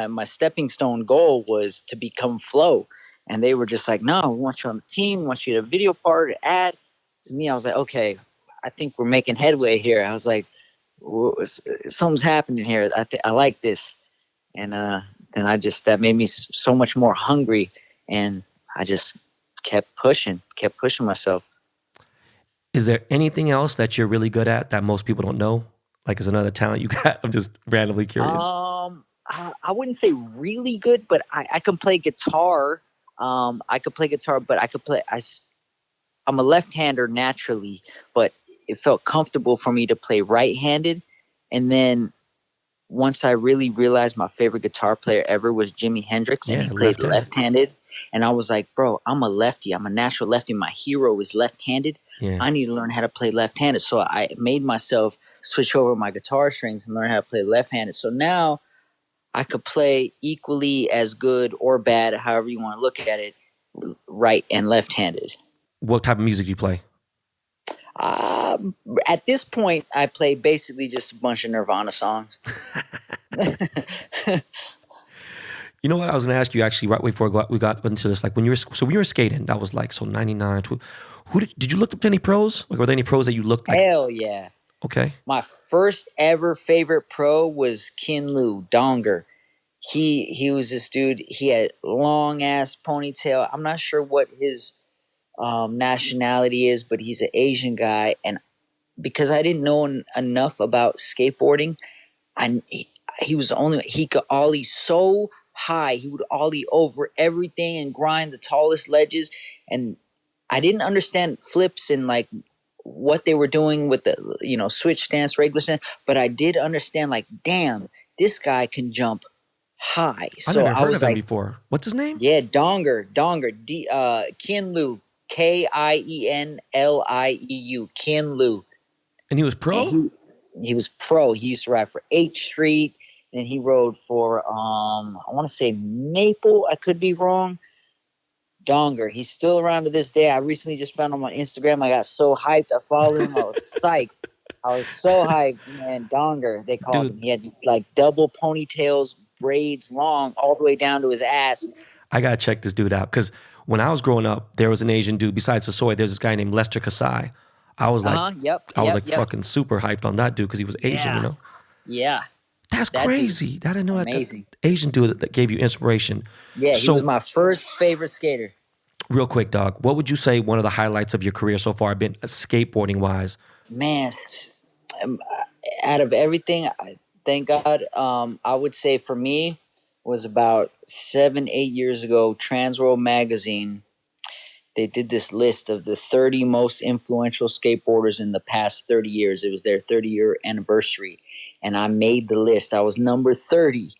my stepping stone goal was to become Flow. And they were just like, no, we want you on the team. We want you to video part, ad. To me, I was like, okay, I think we're making headway here. I was like, something's happening here. I like this. And then that made me so much more hungry. And I just kept pushing myself. Is there anything else that you're really good at that most people don't know? Like, is another talent you got? I'm just randomly curious. I wouldn't say really good, but I can play guitar. I could play guitar, but I could play. I'm a left-hander naturally, but it felt comfortable for me to play right-handed. And then once I really realized my favorite guitar player ever was Jimi Hendrix, and he Yeah, played left-handed. left-handed, and I was like, bro, I'm a lefty. I'm a natural lefty. My hero is left-handed. Yeah. I need to learn how to play left-handed. So I made myself switch over my guitar strings and learn how to play left-handed. So now I could play equally as good or bad, however you want to look at it, right and left-handed. What type of music do you play? Uh, at this point, I play basically just a bunch of Nirvana songs. You know what I was going to ask you actually right before we got into this, like when you were skating, that was like, so 99, who did you look up to any pros? Like, were there any pros that you looked like? Hell yeah. Okay. My first ever favorite pro was Kin Lu Donger. He was this dude. He had long ass ponytail. I'm not sure what his nationality is, but he's an Asian guy. And because I didn't know enough about skateboarding, he was the only he could ollie so high. He would ollie over everything and grind the tallest ledges. And I didn't understand flips and like what they were doing with the switch stance, regular stance, but I did understand like, damn, this guy can jump high. I So never I heard of was him like, before. What's his name? yeah, Donger, Kin Lu, Kienliu, Kin Lu, And he was and pro? he was pro. He used to ride for H Street, and he rode for I want to say Maple. I could be wrong. Donger. He's still around to this day. I recently just found him on Instagram. I got so hyped. I followed him. I was psyched. I was so hyped, man. Donger, they called him. Dude, He had like double ponytails, braids long, all the way down to his ass. I got to check this dude out because when I was growing up, there was an Asian dude besides Soy. There's this guy named Lester Kasai. I was like, Yep. fucking super hyped on that dude because he was Asian, Yeah. Yeah. That's That dude's crazy. I didn't know that amazing. Asian dude that gave you inspiration. Yeah, he was So, my first favorite skater. real quick, dog, what would you say one of the highlights of your career so far have been skateboarding wise? Man, um, out of everything, thank God, I would say for me was about 7, 8 years ago, Transworld Magazine. They did this list of the 30 most influential skateboarders in the past 30 years. It was their 30-year anniversary. And I made the list. I was number 30.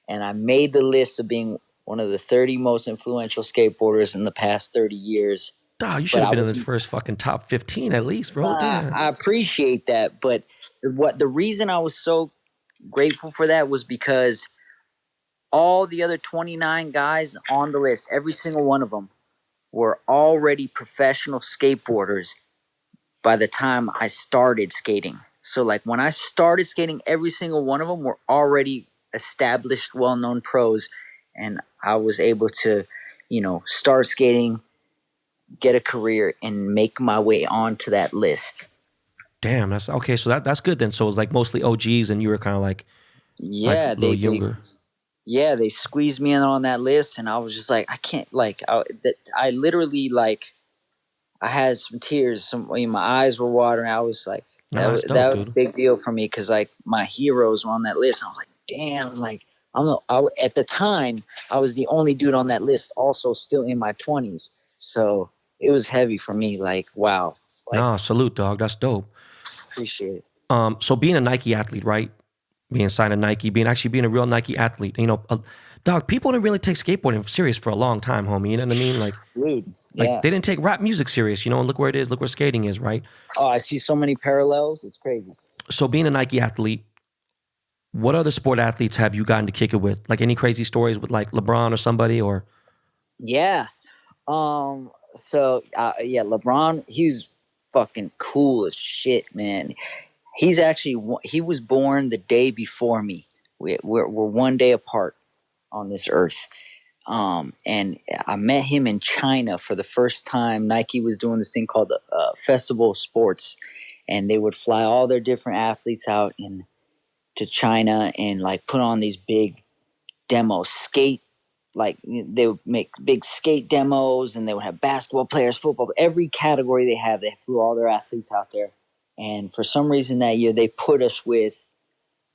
And I made the list of being one of the 30 most influential skateboarders in the past 30 years. Dog, you should But have I been in was the first fucking top 15 at least, bro. Damn. I appreciate that. But the reason I was so grateful for that was because all the other 29 guys on the list, every single one of them, were already professional skateboarders by the time I started skating. So like when I started skating, every single one of them were already established, well-known pros, and I was able to, start skating, get a career, and make my way onto that list. Damn, that's okay. So that's good then. So it was like mostly OGs and you were kind of like a Yeah, little younger. they squeezed me in on that list, and I was just like, I can't, like, I literally, like, I had some tears, my eyes were watering. I was like, No, that's dope, that was a dude. big deal for me because like my heroes were on that list. I was like, damn, like At the time, I was the only dude on that list, also still in my 20s. So it was heavy for me. Like, wow. Like, Nah, salute, dog. That's dope. appreciate it. So being a Nike athlete, right? Being signed to Nike, being a real Nike athlete, dog, people didn't really take skateboarding serious for a long time, homie. You know what I mean? Dude, Like yeah. they didn't take rap music serious, and look where it is, look where skating is, right? Oh, I see so many parallels. It's crazy. So being a Nike athlete, what other sport athletes have you gotten to kick it with? Like any crazy stories with like LeBron or somebody or Yeah. Yeah, LeBron, he's fucking cool as shit, man. He was born the day before me. We're one day apart on this earth. And I met him in China for the first time. Nike was doing this thing called the Festival of Sports, and they would fly all their different athletes out to China and like put on these big demos, like they would make big skate demos, and they would have basketball players, football, every category they have. They flew all their athletes out there, and for some reason that year they put us with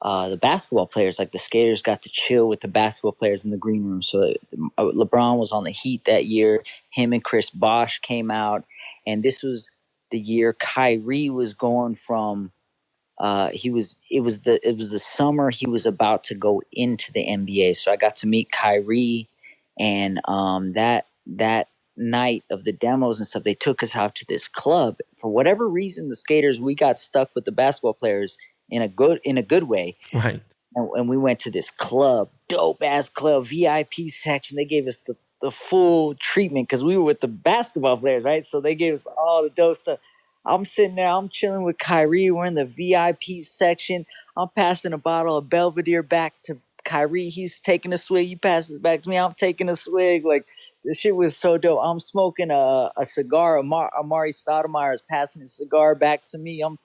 the basketball players. Like the skaters got to chill with the basketball players in the green room. So LeBron was on the Heat that year. Him and Chris Bosh came out, and this was the year Kyrie was going from. He was. It was the summer he was about to go into the NBA. So I got to meet Kyrie, and that night of the demos and stuff, they took us out to this club. For whatever reason, the skaters, we got stuck with the basketball players in a good way. right? And we went to this club, dope ass club, VIP section. They gave us the full treatment because we were with the basketball players, right? So they gave us all the dope stuff. I'm sitting there, I'm chilling with Kyrie. We're in the VIP section. I'm passing a bottle of Belvedere back to Kyrie. He's taking a swig. He passes it back to me. I'm taking a swig. Like, this shit was so dope. I'm smoking a cigar. Amari Stoudemire is passing his cigar back to me. I'm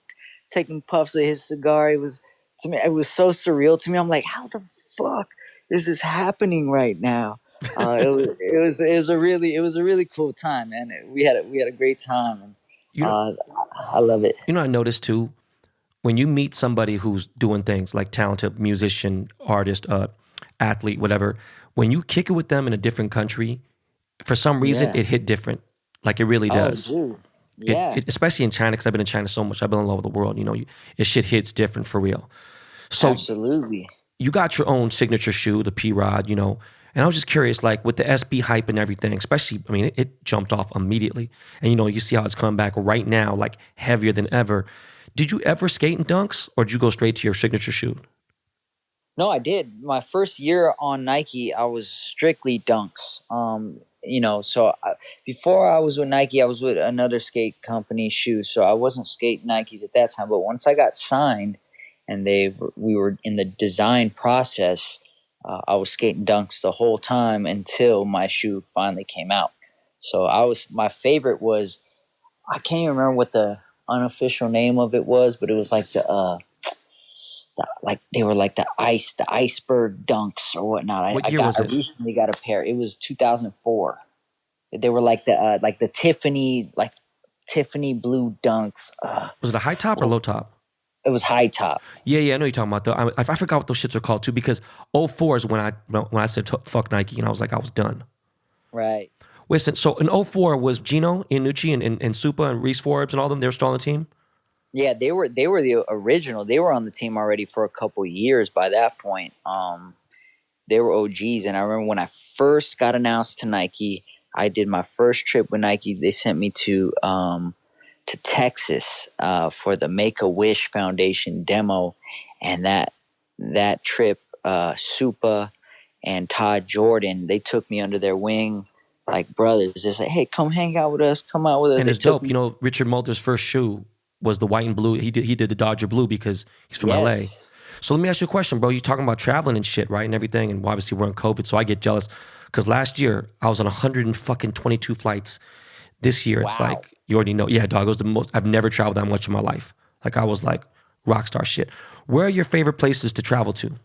taking puffs of his cigar. It was so surreal to me. I'm like, how the fuck is this happening right now? It was a really cool time, man. We had a great time, and You know, uh, I love it. I noticed too when you meet somebody who's doing things like talented musician, artist, athlete, whatever. When you kick it with them in a different country, for some reason Yeah. it hit different. Like it really Oh, does. dude. Yeah. Especially in China, because I've been in China so much. I've been all over the world. It shit hits different for real. So Absolutely. you got your own signature shoe, the P Rod, And I was just curious, like with the SB hype and everything, especially, I mean, it jumped off immediately. And you see how it's come back right now, like heavier than ever. Did you ever skate in Dunks, or did you go straight to your signature shoe? No, I did. My first year on Nike, I was strictly Dunks. Before I was with Nike, I was with another skate company, shoes. So I wasn't skating Nikes at that time. But once I got signed, and we were in the design process, I was skating Dunks the whole time until my shoe finally came out. So my favorite was, I can't even remember what the unofficial name of it was, but it was like like they were like the iceberg Dunks or whatnot. What year was I it? recently got a pair. It was 2004. They were like the Tiffany blue Dunks. Was it a high top or low top? It was high top. Yeah, I know you're talking about. I forgot what those shits are called too, because '04 is when I said fuck Nike, and I was like, I was done. Right. Listen, so in '04 was Gino, Iannucci, and Supa and Reese Forbes and all them. They were still on the team. Yeah, they were the original. They were on the team already for a couple years by that point. They were OGs, and I remember when I first got announced to Nike, I did my first trip with Nike. They sent me to Texas for the Make a Wish Foundation demo, and that trip, Supa and Todd Jordan, they took me under their wing like brothers. They said, "Hey, come hang out with us. Come out with us." And They it's took dope. me. Richard Mulder's first shoe was the white and blue. He did the Dodger blue because he's from LA. Yes. So let me ask you a question, bro. You talking about traveling and shit, right? And everything. And obviously we're on COVID, so I get jealous. Because last year I was on 122 flights. This year it's Wow. like, you already know. Yeah, dog, it was the most. I've never traveled that much in my life. Like I was like rock star shit. Where are your favorite places to travel to?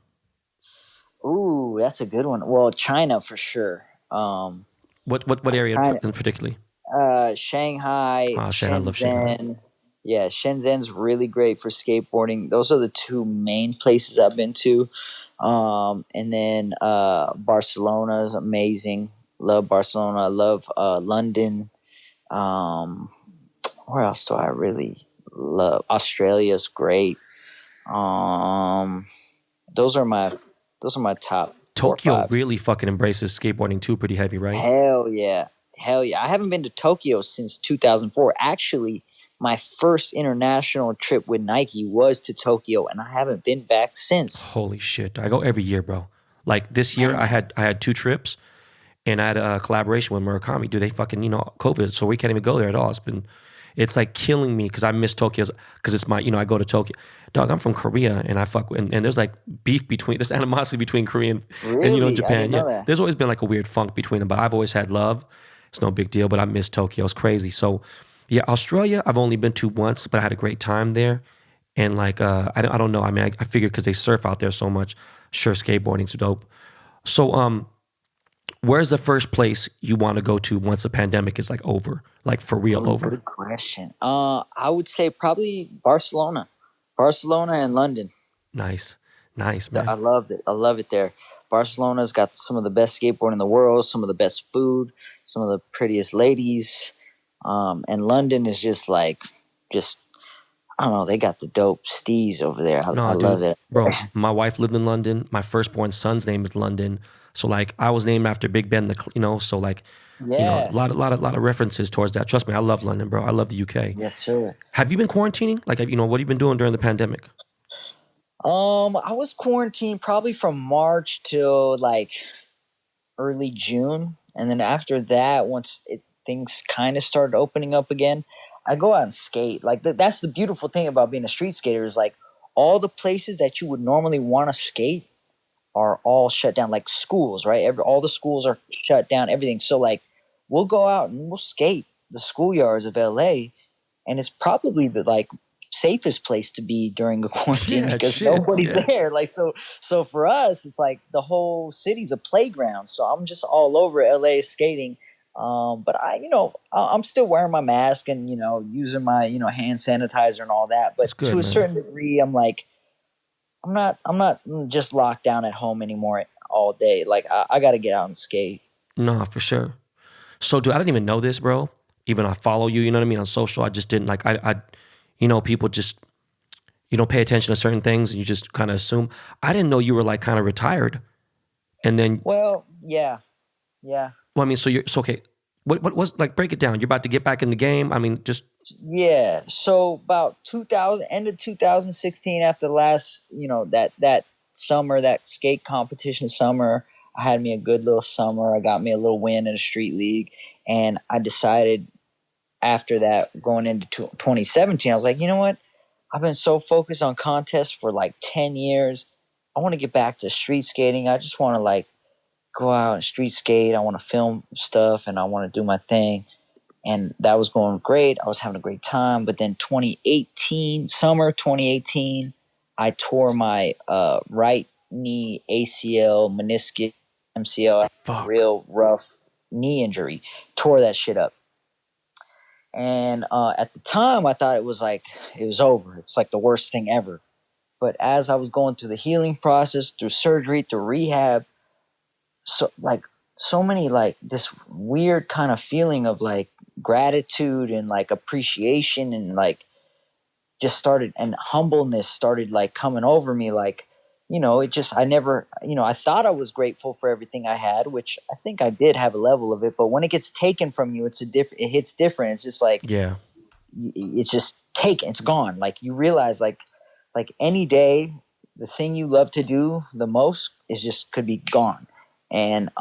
Ooh, that's a good one. Well, China for sure. What area China, particularly? Shanghai, Shanghai, I love Shanghai. Shenzhen. Yeah, Shenzhen's really great for skateboarding. Those are the two main places I've been to. And then Barcelona is amazing. Love Barcelona. I love London. Um, where else do I really love? Australia's great. Um, those are my top 4 or 5. Tokyo really fucking embraces skateboarding too, pretty heavy, right? Hell yeah. Hell yeah. I haven't been to Tokyo since 2004. Actually, my first international trip with Nike was to Tokyo, and I haven't been back since. Holy shit. I go every year, bro. Like this year Man, I had 2 trips and I had a collaboration with Murakami. Dude, they fucking, COVID, so we can't even go there at all. It's like killing me because I miss Tokyo because it's my, I go to Tokyo. Dog, I'm from Korea and I fuck with, and there's like there's animosity between Korea and really? I Japan. didn't Yeah. know that. There's always been like a weird funk between them, but I've always had love. It's no big deal, but I miss Tokyo. It's crazy. So yeah, Australia, I've only been to once, but I had a great time there. And like, I don't know. I mean, I figured because they surf out there so much, sure, skateboarding's dope. So, where's the first place you want to go to once the pandemic is like over, like for real Oh, over? good question. I would say probably Barcelona. Barcelona and London. Nice, nice, man. I loved it. I love it there. Barcelona's got some of the best skateboarding in the world, some of the best food, some of the prettiest ladies. And London is just I don't know. They got the dope steez over there. I No, love dude, it. bro. My wife lived in London. My firstborn son's name is London. So like, I was named after Big Ben. So like, a Yeah. lot of references towards that. Trust me, I love London, bro. I love the UK. Yes, sir. Have you been quarantining? Like, what have you been doing during the pandemic? I was quarantined probably from March till like early June, and then after that, things kind of started opening up again, I go out and skate. Like that's the beautiful thing about being a street skater is like all the places that you would normally want to skate are all shut down. Like schools, right? All the schools are shut down. Everything. So like, we'll go out and we'll skate the schoolyards of LA, and it's probably the like safest place to be during a quarantine Yeah, because shit. nobody's Yeah, there. Like so for us, it's like the whole city's a playground. So I'm just all over LA skating. But I'm still wearing my mask and using my hand sanitizer and all that. that's But good, to a man. certain degree, I'm not just locked down at home anymore all day. Like I got to get out and skate. No, for sure. So, dude, I didn't even know this, bro. Even I follow you, you know what I mean, on social. I just didn't like. People just pay attention to certain things, and you just kind of assume. I didn't know you were like kind of retired, and then, Well, yeah, yeah. well, I mean, so okay. What was like? Break it down. You're about to get back in the game. I mean, just Yeah, so about 2000, end of 2016, after the last, that summer, that skate competition summer, I had me a good little summer. I got me a little win in a street league, and I decided after that, going into 2017, I was like, you know what? I've been so focused on contests for like 10 years. I want to get back to street skating. I just want to like go out and street skate. I want to film stuff and I want to do my thing, and that was going great. I was having a great time. But then summer 2018, I tore my right knee ACL, meniscus, MCL. I had a fuck. real rough knee injury. Tore that shit up. And at the time, I thought it was over. It's like the worst thing ever. But as I was going through the healing process, through surgery, through rehab, so many like this weird kind of feeling of like gratitude and like appreciation and like just started, and humbleness started like coming over me. Like it just, I never, I thought I was grateful for everything I had, which I think I did have a level of it, but when it gets taken from you, it hits different. It's just like Yeah, it's just taken, it's gone. Like you realize like any day the thing you love to do the most is just could be gone. And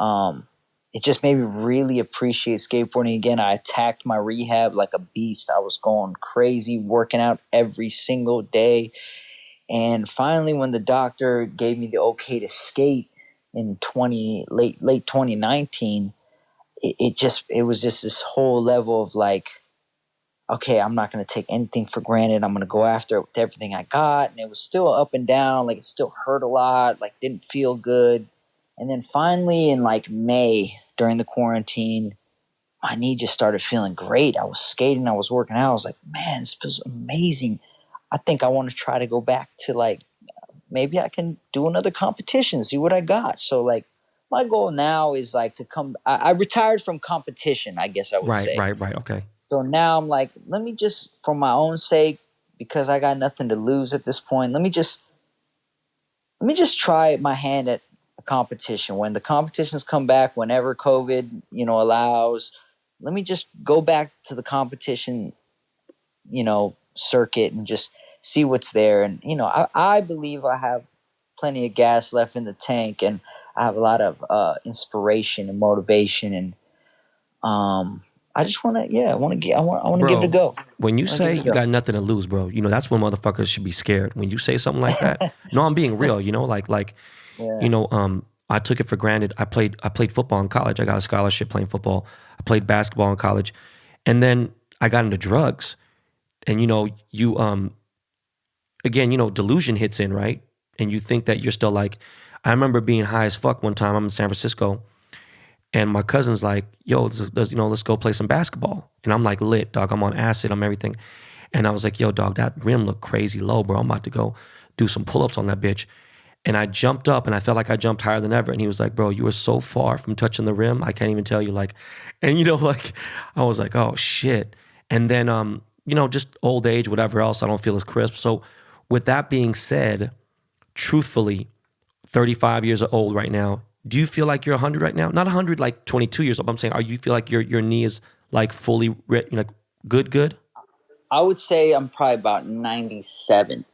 it just made me really appreciate skateboarding again. I attacked my rehab like a beast. I was going crazy, working out every single day. And finally, when the doctor gave me the okay to skate in late 2019, it was just this whole level of like, okay, I'm not going to take anything for granted. I'm going to go after it with everything I got. And it was still up and down. Like it still hurt a lot. Like didn't feel good. And then finally in like May during the quarantine, my knee just started feeling great. I was skating, I was working out. I was like, man, this feels amazing. I think I want to try to go back to like, maybe I can do another competition, see what I got. So like my goal now is like to come, I retired from competition, I guess I would Right, say. right, right. Okay. So now I'm like, let me just, for my own sake, because I got nothing to lose at this point, let me just try my hand at a competition. When the competitions come back, whenever COVID, allows, let me just go back to the competition, circuit and just see what's there. And, I believe I have plenty of gas left in the tank, and I have a lot of inspiration and motivation. And I just want to, I want to give it a Bro, go. when you I want to say give it you a go. got nothing to lose, bro, that's when motherfuckers should be scared. When you say something like that, no, I'm being real. Yeah. I took it for granted. I played football in college. I got a scholarship playing football. I played basketball in college, and then I got into drugs. And you again, delusion hits in, right? And you think that you're still like. I remember being high as fuck one time. I'm in San Francisco, and my cousin's like, "Yo, let's go play some basketball." And I'm like, lit, dog. I'm on acid. I'm everything. And I was like, "Yo, dog, that rim looked crazy low, bro. I'm about to go do some pull-ups on that bitch." And I jumped up, and I felt like I jumped higher than ever. And he was like, "Bro, you were so far from touching the rim. I can't even tell you." Like, and like, I was like, "Oh shit." And then, just old age, whatever else. I don't feel as crisp. So, with that being said, truthfully, 35 years old right now. Do you feel like you're 100 right now? Not 100, like 22 years old. But I'm saying, are you feel like your knee is like fully, good? I would say I'm probably about 97.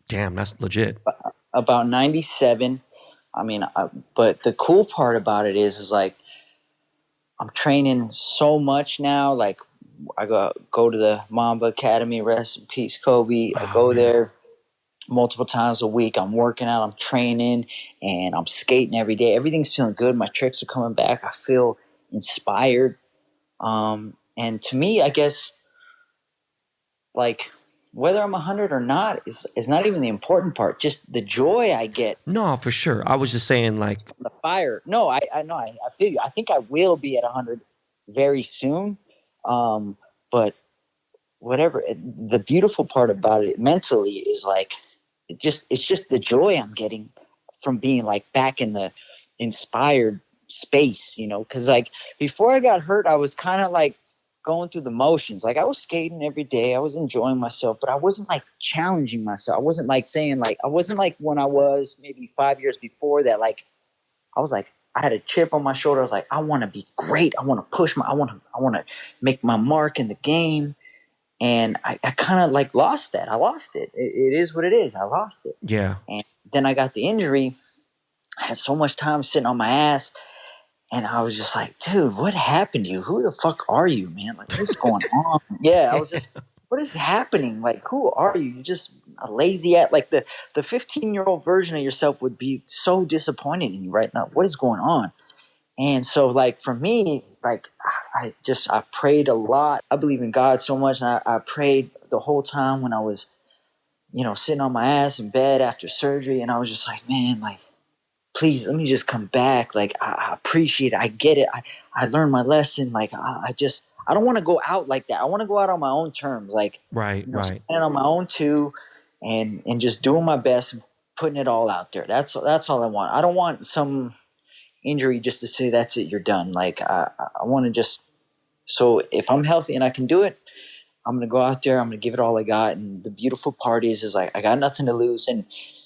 Damn, that's legit. About 97. I mean, but the cool part about it is like I'm training so much now. Like I go to the Mamba Academy. Rest in peace, Kobe. I Oh go man, there multiple times a week. I'm working out. I'm training, and I'm skating every day. Everything's feeling good. My tricks are coming back. I feel inspired. And to me, I guess like whether I'm 100 or not is not even the important part. Just the joy I get no, for sure. I was just saying, like, the fire. No, I know. I feel you. I think I will be at 100 very soon. But whatever. The beautiful part about it mentally is like it's just the joy I'm getting from being like back in the inspired space. Because like before I got hurt, I was kind of like going through the motions. Like I was skating every day. I was enjoying myself, but I wasn't like challenging myself. I wasn't like saying like I wasn't like when I was maybe 5 years before that. Like I was like, I had a chip on my shoulder. I was like, I want to be great. I want to push I want to make my mark in the game. And I kind of like lost that. I lost it. It is what it is. I lost it. yeah, And then I got the injury. I had so much time sitting on my ass. And I was just like, dude, what happened to you? Who the fuck are you, man? Like, what's going on? Yeah, I was just, what is happening? Like, who are you? You're just a lazy at like the 15-year-old version of yourself would be so disappointed in you right now. What is going on? And so like for me, like I prayed a lot. I believe in God so much. And I prayed the whole time when I was, sitting on my ass in bed after surgery. And I was just like, man, like, please let me just come back. Like I appreciate it. I get it. I learned my lesson. Like I don't want to go out like that. I want to go out on my own terms. Like, right, right. standing on my own too and just doing my best and putting it all out there. That's all I want. I don't want some injury just to say that's it, you're done. Like I want to just, so if I'm healthy and I can do it, I'm gonna go out there, I'm gonna give it all I got. And the beautiful part is like I got nothing to lose, and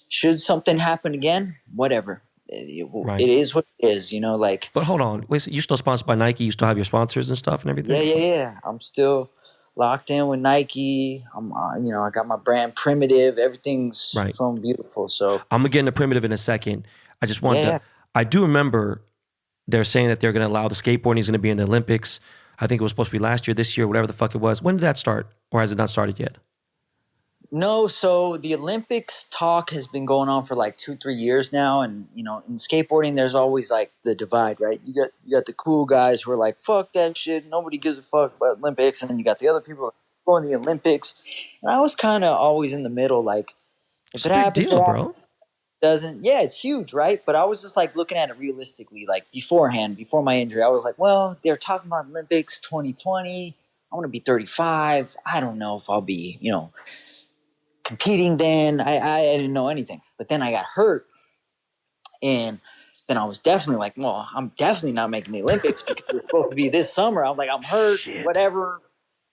should something happen again, whatever, Right. it is what it is, like But hold on, wait. So you still sponsored by Nike? You still have your sponsors and stuff and yeah, everything? yeah, I'm still locked in with Nike. I'm I got my brand Primitive, everything's Right. feeling beautiful. So I'm gonna get into primitive in a second. I just wanted yeah, to. yeah. I do remember they're saying that they're going to allow the skateboarding is going to be in the Olympics. I think it was supposed to be last year, this year, whatever the fuck it was. When did that start, or has it not started yet? No, so the Olympics talk has been going on for like 2, 3 years now, and in skateboarding, there's always like the divide, right? You got the cool guys who are like, "Fuck that shit, nobody gives a fuck about Olympics," and then you got the other people going to the Olympics, and I was kind of always in the middle, like if It's a it big happens, deal, it happens. bro. doesn't. Yeah, it's huge, right? But I was just like looking at it realistically, like beforehand, before my injury. I was like, well, they're talking about Olympics 2020. I want to be 35. I don't know if I'll be, competing then. I didn't know anything. But then I got hurt, and then I was definitely like, well, I'm definitely not making the Olympics because it's supposed to be this summer. I'm like, I'm hurt, whatever.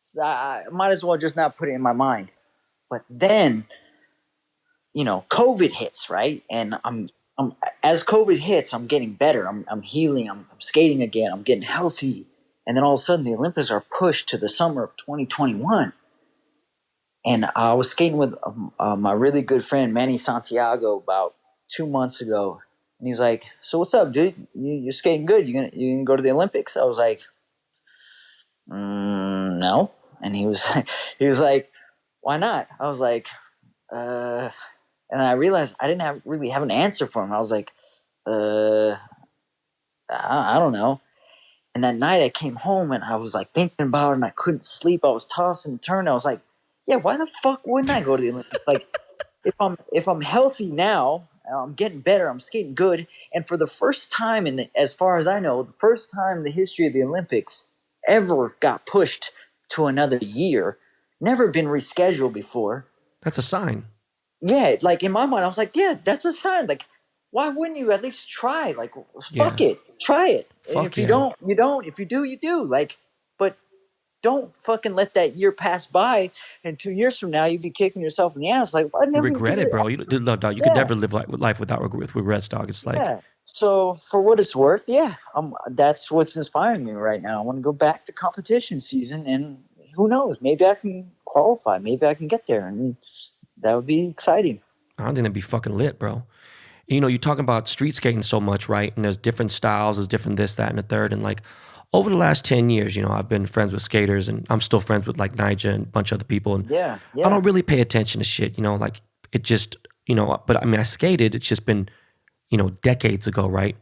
So I might as well just not put it in my mind. But then, COVID hits, right? And I'm as COVID hits, I'm getting better. I'm healing. I'm skating again. I'm getting healthy. And then all of a sudden, the Olympics are pushed to the summer of 2021. And I was skating with my really good friend Manny Santiago about 2 months ago, and he was like, "So what's up, dude? You're skating good. You gonna go to the Olympics?" I was like, "No." And he was like, "Why not?" I was like, and I realized I didn't really have an answer for him. I was like, uh, I don't know. And that night I came home and I was like thinking about it and I couldn't sleep. I was tossing and turning. I was like, yeah, why the fuck wouldn't I go to the Olympics? Like, if I'm healthy now, I'm getting better. I'm skating good, and for the first time as far as I know, the first time in the history of the Olympics ever got pushed to another year. Never been rescheduled before. That's a sign. Yeah, like in my mind, I was like, yeah, that's a sign. Like, why wouldn't you at least try? Like, fuck it, try it. And Fuck if you yeah. don't, you don't. If you do, you do. Like, but don't fucking let that year pass by. And 2 years from now, you'd be kicking yourself in the ass. Like, why You never regret give it, it? bro. You could Yeah, never live life without with regrets, dog. It's like, yeah. So for what it's worth, yeah, that's what's inspiring me right now. I want to go back to competition season, and who knows? Maybe I can qualify. Maybe I can get there, and that would be exciting. I think that'd be fucking lit, bro. You're talking about street skating so much, right? And there's different styles, there's different this, that, and the third. And like over the last 10 years, I've been friends with skaters and I'm still friends with like Nija and a bunch of other people. And Yeah, I yeah. don't really pay attention to shit, like it just, but I mean, I skated, it's just been, decades ago, right?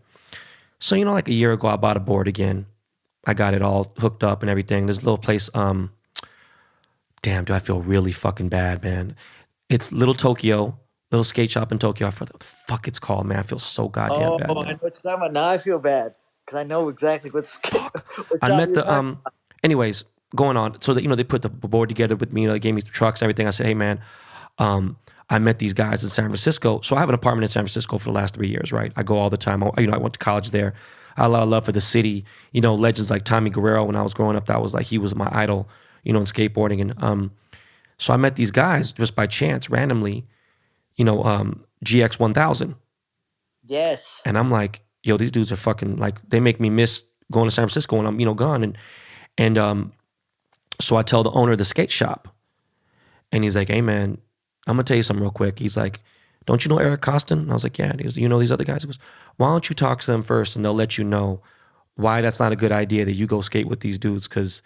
So, like a year ago, I bought a board again. I got it all hooked up and everything. There's a little place, damn, do I feel really fucking bad, man. It's Little Tokyo, little skate shop in Tokyo. I forget what the fuck it's called, man. I feel so goddamn Oh, bad I know now. what you're talking about. Now I feel bad because I know exactly what I job met you're the talking. anyways, going on. So that they put the board together with me, they gave me the trucks and everything. I said, hey man, I met these guys in San Francisco. So I have an apartment in San Francisco for the last 3 years, right? I go all the time. I went to college there. I had a lot of love for the city. Legends like Tommy Guerrero when I was growing up, that was like he was my idol, in skateboarding. And so I met these guys just by chance, randomly, GX 1000. Yes. And I'm like, yo, these dudes are fucking like, they make me miss going to San Francisco when I'm, gone. And so I tell the owner of the skate shop, and he's like, hey man, I'm gonna tell you something real quick. He's like, don't you know Eric Costin? And I was like, yeah. And he goes, you know these other guys? He goes, why don't you talk to them first and they'll let you know why that's not a good idea that you go skate with these dudes. Cause,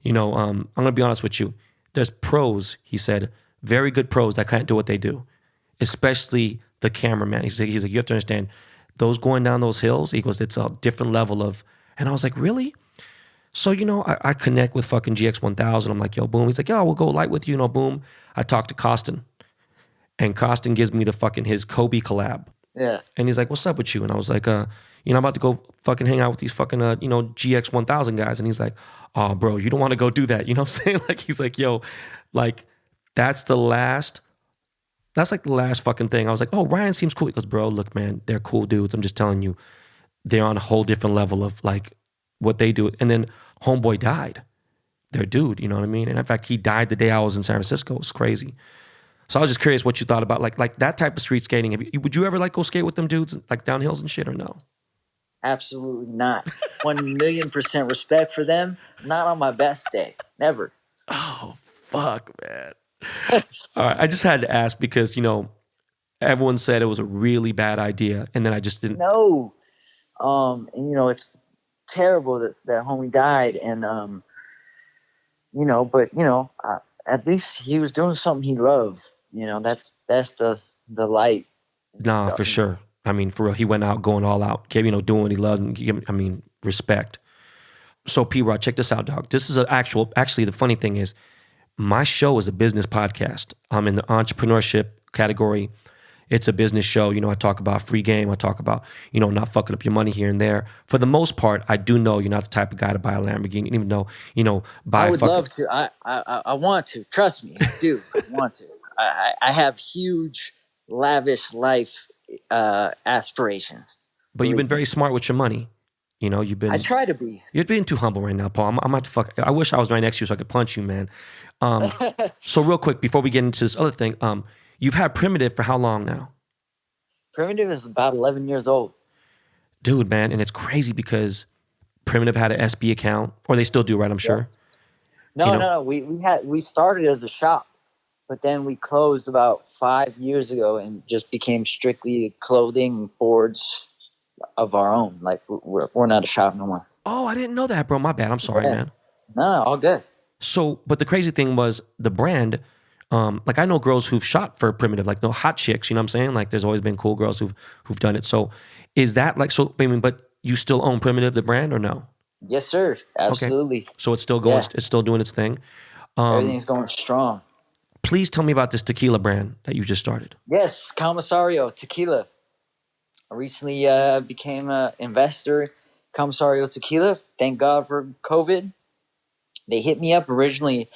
I'm gonna be honest with you. There's pros, he said, very good pros that can't do what they do, especially the cameraman. He's like, you have to understand, those going down those hills, he goes, it's a different level of, and I was like, really? So, I connect with fucking GX1000. I'm like, yo, boom. He's like, yo, we'll go light with you, boom. I talk to Costin, and Costin gives me his Kobe collab. Yeah. And he's like, what's up with you? And I was like, I'm about to go fucking hang out with these fucking, GX1000 guys. And he's like, oh, bro, you don't want to go do that. You know what I'm saying? Like, he's like, yo, like, that's like the last fucking thing. I was like, oh, Ryan seems cool. He goes, bro, look, man, they're cool dudes. I'm just telling you, they're on a whole different level of like what they do. And then homeboy died, their dude, you know what I mean? And in fact, he died the day I was in San Francisco. It was crazy. So I was just curious what you thought about like that type of street skating. Would you ever like go skate with them dudes like down hills and shit or no? Absolutely not. 1,000,000% respect for them. Not on my best day. Never. Oh, fuck, man. All right. I just had to ask because, everyone said it was a really bad idea. And then I just didn't. No. And it's terrible that homie died. And, but, at least he was doing something he loved. That's the light. Nah, for sure. I mean, for real, he went out going all out, doing what he loved. And respect. So, P-Rod, check this out, dog. This is actually, the funny thing is, my show is a business podcast. I'm in the entrepreneurship category. it's a business show. You know, I talk about free game. I talk about, you know, not fucking up your money here and there. For the most part, I do know you're not the type of guy to buy a Lamborghini, even though, you know, I buy would fucking. love to. I want to. Trust me, I do. I want to. I have huge, lavish life aspirations. But you've been Believe very me. smart with your money. You know, I try to be. you're being too humble right now, Paul. I'm about to fuck. I wish I was right next to you so I could punch you, man. So real quick, before we get into this other thing, you've had Primitive for how long now? Primitive is about 11 years old. Dude, man, and it's crazy because Primitive had an SB account, or they still do, right? I'm sure. No, You know? no, we started as a shop, but then we closed about 5 years ago and just became strictly clothing and boards of our own. Like we're not a shop no more. Oh, I didn't know that, bro. My bad. I'm sorry, Yeah. man. No, all good. So, but the crazy thing was the brand. Like I know girls who've shot for Primitive, like no hot chicks. You know what I'm saying? Like there's always been cool girls who've done it. So, is that like so? I mean, but you still own Primitive, the brand, or no? Yes, sir. Okay. Absolutely. So it's still going. Yeah. It's still doing its thing. Everything's going strong. Please tell me about this tequila brand that you just started. Yes, Kamisario Tequila. I recently became an investor. Kamisario Tequila. Thank God for COVID. They hit me up originally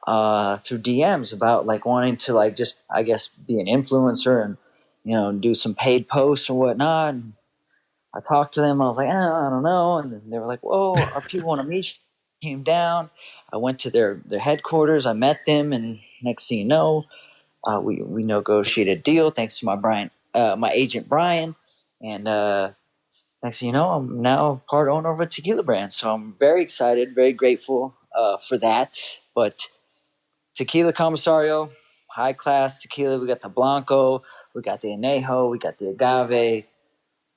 through DMs about like wanting to like just I guess be an influencer and do some paid posts or whatnot. And I talked to them. I was like, I don't know. And then they were like, whoa, our people want to meet you. Came down. I went to their headquarters. I met them, and next thing you know, we negotiated a deal thanks to my agent Brian, and next thing you know, I'm now part owner of a tequila brand. So I'm very excited, very grateful for that. But Tequila Comisario, high class tequila. We got the Blanco, we got the Anejo, we got the Agave,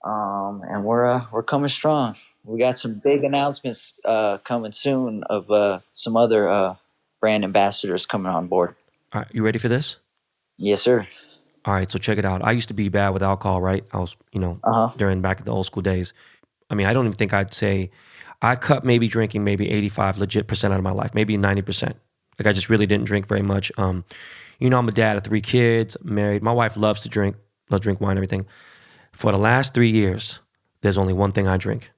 and we're coming strong. We got some big announcements coming soon of some other brand ambassadors coming on board. All right, you ready for this? Yes, sir. All right, so check it out. I used to be bad with alcohol, right? I was, during back in the old school days. I mean, I don't even think I'd say I cut maybe drinking maybe 85 legit percent out of my life, maybe 90%. Like I just really didn't drink very much. I'm a dad of 3 kids, married. My wife loves to drink, loves drink wine and everything. For the last 3 years, there's only one thing I drink,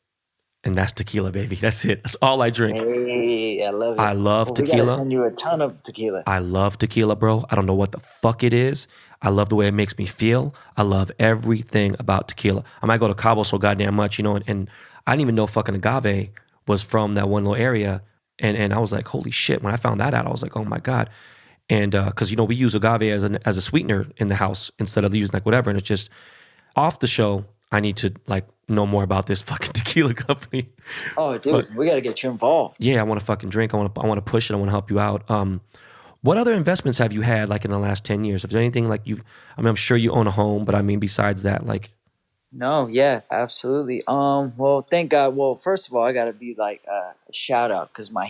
and that's tequila, baby. That's it. That's all I drink. Hey, I love it. I love We gotta tequila. send you a ton of tequila. I love tequila, bro. I don't know what the fuck it is. I love the way it makes me feel. I love everything about tequila. I might go to Cabo so goddamn much, and I didn't even know fucking agave was from that one little area. And I was like, holy shit. When I found that out, I was like, oh my God. And because, we use agave as a sweetener in the house instead of using like whatever. And it's just off the show, I need to like know more about this fucking tequila company. Oh, dude, we gotta get you involved. Yeah, I want to fucking drink. I want to push it. I want to help you out. What other investments have you had like in the last 10 years? Is there anything like I'm sure you own a home, but I mean, besides that, like. No, yeah, absolutely. Well, thank God. Well, first of all, I gotta be like a shout out because my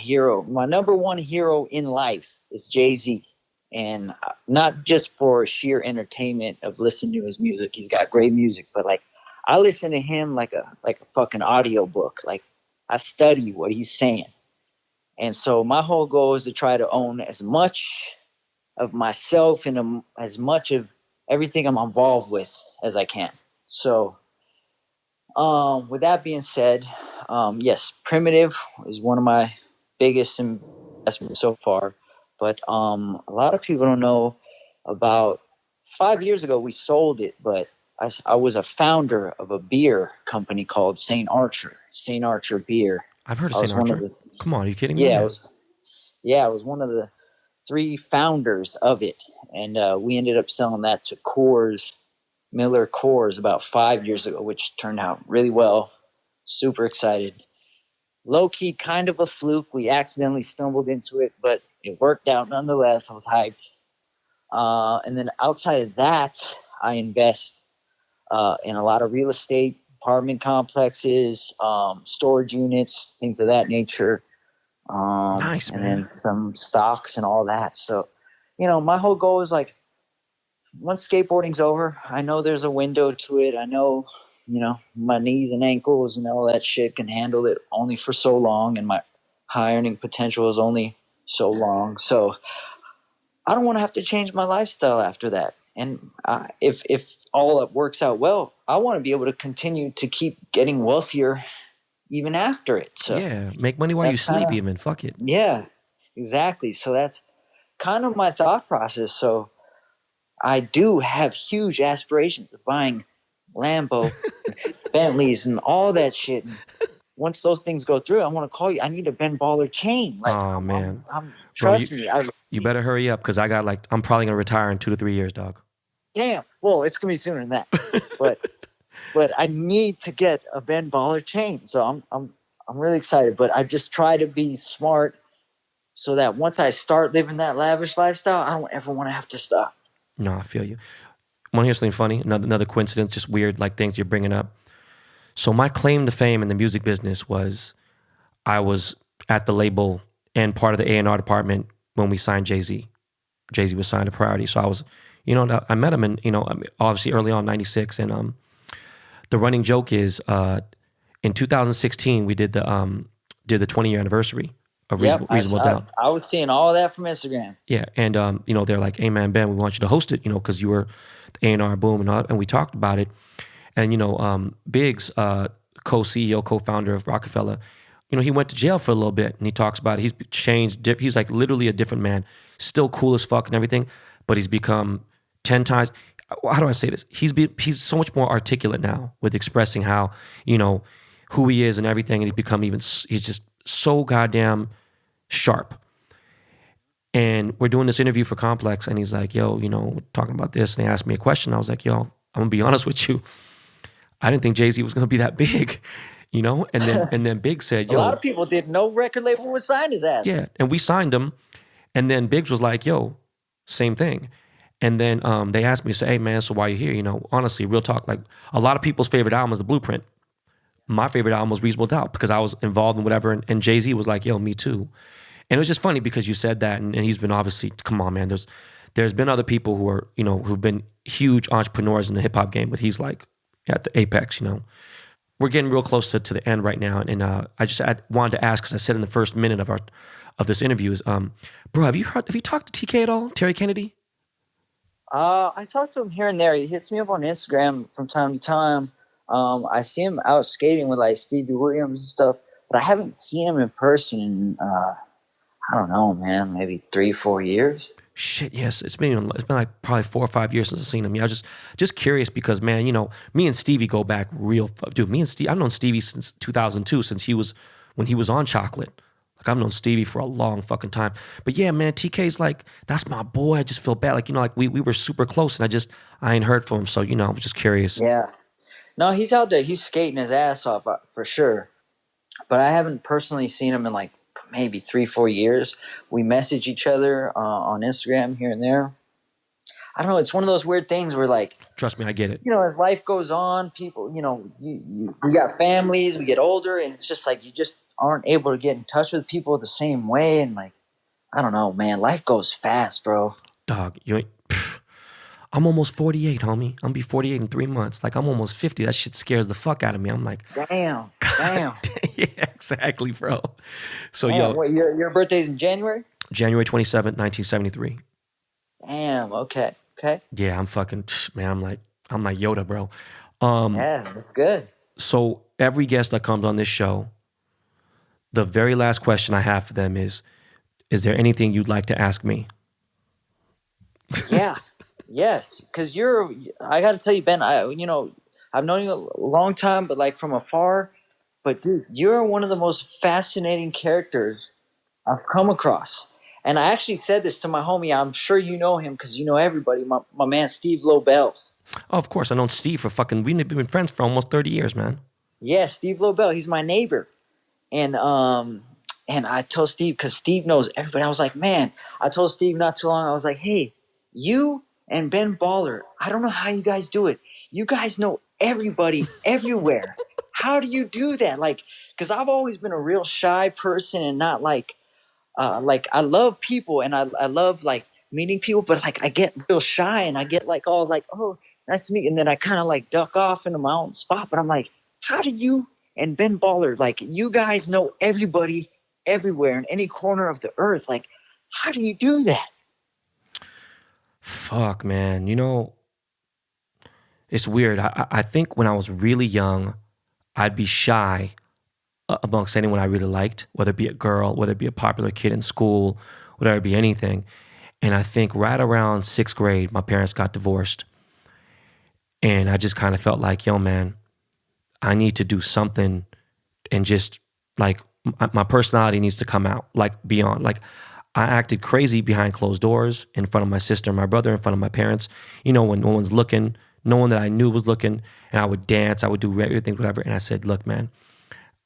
number one hero in life is Jay-Z, and not just for sheer entertainment of listening to his music. He's got great music, but like I listen to him like a fucking audiobook. Like I study what he's saying, and so my whole goal is to try to own as much of myself and as much of everything I'm involved with as I can. So, with that being said, yes, Primitive is one of my biggest investments so far. But a lot of people don't know about 5 years ago we sold it, but I was a founder of a beer company called St. Archer Beer. I've heard of I St. was one of Archer. the Come on, are you kidding me? yeah, I was one of the 3 founders of it, and we ended up selling that to Miller Coors about 5 years ago, which turned out really well. Super excited. Low key, kind of a fluke. We accidentally stumbled into it, but it worked out nonetheless. I was hyped. And then outside of that, I invest in a lot of real estate, apartment complexes, storage units, things of that nature. Nice, and man. then some stocks and all that. So, my whole goal is like, once skateboarding's over, I know there's a window to it. I know, my knees and ankles and all that shit can handle it only for so long, and my high earning potential is only so long. So I don't want to have to change my lifestyle after that. And if all that works out well, I want to be able to continue to keep getting wealthier even after it. So Yeah, make money while you that's kind sleep of, even. Fuck it. yeah, exactly. So that's kind of my thought process. So I do have huge aspirations of buying Lambo, Bentleys, and all that shit. And once those things go through, I want to call you. I need a Ben Baller chain. Like, Oh man, bro, trust me. you better hurry up because I'm probably gonna retire in 2 to 3 years, dog. Damn. Well, it's gonna be sooner than that, but I need to get a Ben Baller chain. So I'm really excited. But I just try to be smart so that once I start living that lavish lifestyle, I don't ever want to have to stop. No, I feel you. Want to hear something funny? Another coincidence, just weird like things you're bringing up. So my claim to fame in the music business was I was at the label and part of the A&R department when we signed Jay-Z. Jay-Z was signed to Priority. So I was, I met him in, obviously early on, 96. And the running joke is in 2016, we did the 20-year anniversary of Yep, Reasonable Doubt. I was seeing all that from Instagram. Yeah, and they're like, "Hey man, Ben, we want you to host it, because you were the A&R Boom," and we talked about it. And Biggs, co-CEO, co-founder of Rockefeller, he went to jail for a little bit, and he talks about it. He's changed. He's like literally a different man. Still cool as fuck and everything, but he's become 10 times. How do I say this? He's so much more articulate now with expressing how who he is and everything, and he's just so goddamn sharp. And we're doing this interview for Complex, and he's like, "Yo, we're talking about this," and they asked me a question. I was like, "Yo, I'm gonna be honest with you. I didn't think Jay-Z was gonna be that big, And then Big said, "Yo." A lot of people didn't know record label would sign his ass. Yeah, and we signed him. And then Biggs was like, "Yo, same thing." And then they asked me to say, "Hey man, so why you here?" Honestly, real talk. Like a lot of people's favorite album is The Blueprint. My favorite album was Reasonable Doubt because I was involved in whatever. And Jay-Z was like, "Yo, me too." And it was just funny because you said that, and he's been obviously, come on, man. There's been other people who are, who've been huge entrepreneurs in the hip hop game, but he's like at the apex. We're getting real close to the end right now, and I wanted to ask because I said in the first minute of this interview is, bro, have you talked to TK at all, Terry Kennedy? I talk to him here and there. He hits me up on Instagram from time to time. I see him out skating with like Stevie Williams and stuff, but I haven't seen him in person in I don't know, man, maybe 3-4 years. Shit, yes, it's been like probably 4 or 5 years since I've seen him. Yeah, I was just curious because, man, me and Stevie go back real. Dude, me and Steve, I've known Stevie since 2002, when he was on Chocolate. Like I've known Stevie for a long fucking time. But yeah, man, TK's like, that's my boy. I just feel bad. Like, like we were super close, and I ain't heard from him. So, I was just curious. Yeah. No, he's out there. He's skating his ass off for sure. But I haven't personally seen him in like maybe 3-4 years. We message each other on Instagram here and there. I don't know. It's one of those weird things where, like, trust me, I get it. As life goes on, people, we got families, we get older, and it's just like you just aren't able to get in touch with people the same way. And like, I don't know, man. Life goes fast, bro. Dog, I'm almost 48, homie. I'm gonna be 48 in 3 months. Like I'm almost 50. That shit scares the fuck out of me. I'm like, damn. Yeah, exactly, bro. So damn, what, your birthday's in January? January 27th, 1973. Damn. Okay. Yeah, I'm fucking, man. I'm like Yoda, bro. Yeah, that's good. So every guest that comes on this show, the very last question I have for them is there anything you'd like to ask me? Yeah. Yes, because I got to tell you, Ben, I've known you a long time, but like from afar. But dude, you're one of the most fascinating characters I've come across. And I actually said this to my homie. I'm sure you know him because you know everybody. My man, Steve Lobel. Oh, of course. I've known Steve for we've been friends for almost 30 years, man. Yeah, Steve Lobel. He's my neighbor. And I told Steve, because Steve knows everybody. I was like, man, I told Steve not too long. I was like, hey, you and Ben Baller, I don't know how you guys do it. You guys know everybody everywhere. How do you do that? Like, because I've always been a real shy person and not like I love people and I love like meeting people, but like I get real shy and I get like all like, oh, nice to meet you. And then I kind of like duck off into my own spot. But I'm like, how do you and Ben Baller, like you guys know everybody everywhere in any corner of the earth? Like, how do you do that? Fuck, man. You know, it's weird. I think when I was really young, I'd be shy amongst anyone I really liked, whether it be a girl, whether it be a popular kid in school, whether it be anything. And I think right around sixth grade, my parents got divorced. And I just kind of felt like, yo, man, I need to do something and just like my personality needs to come out, like beyond. Like I acted crazy behind closed doors in front of my sister and my brother, in front of my parents, you know, when no one's looking, no one that I knew was looking. And I would dance, I would do everything, whatever. And I said, look, man,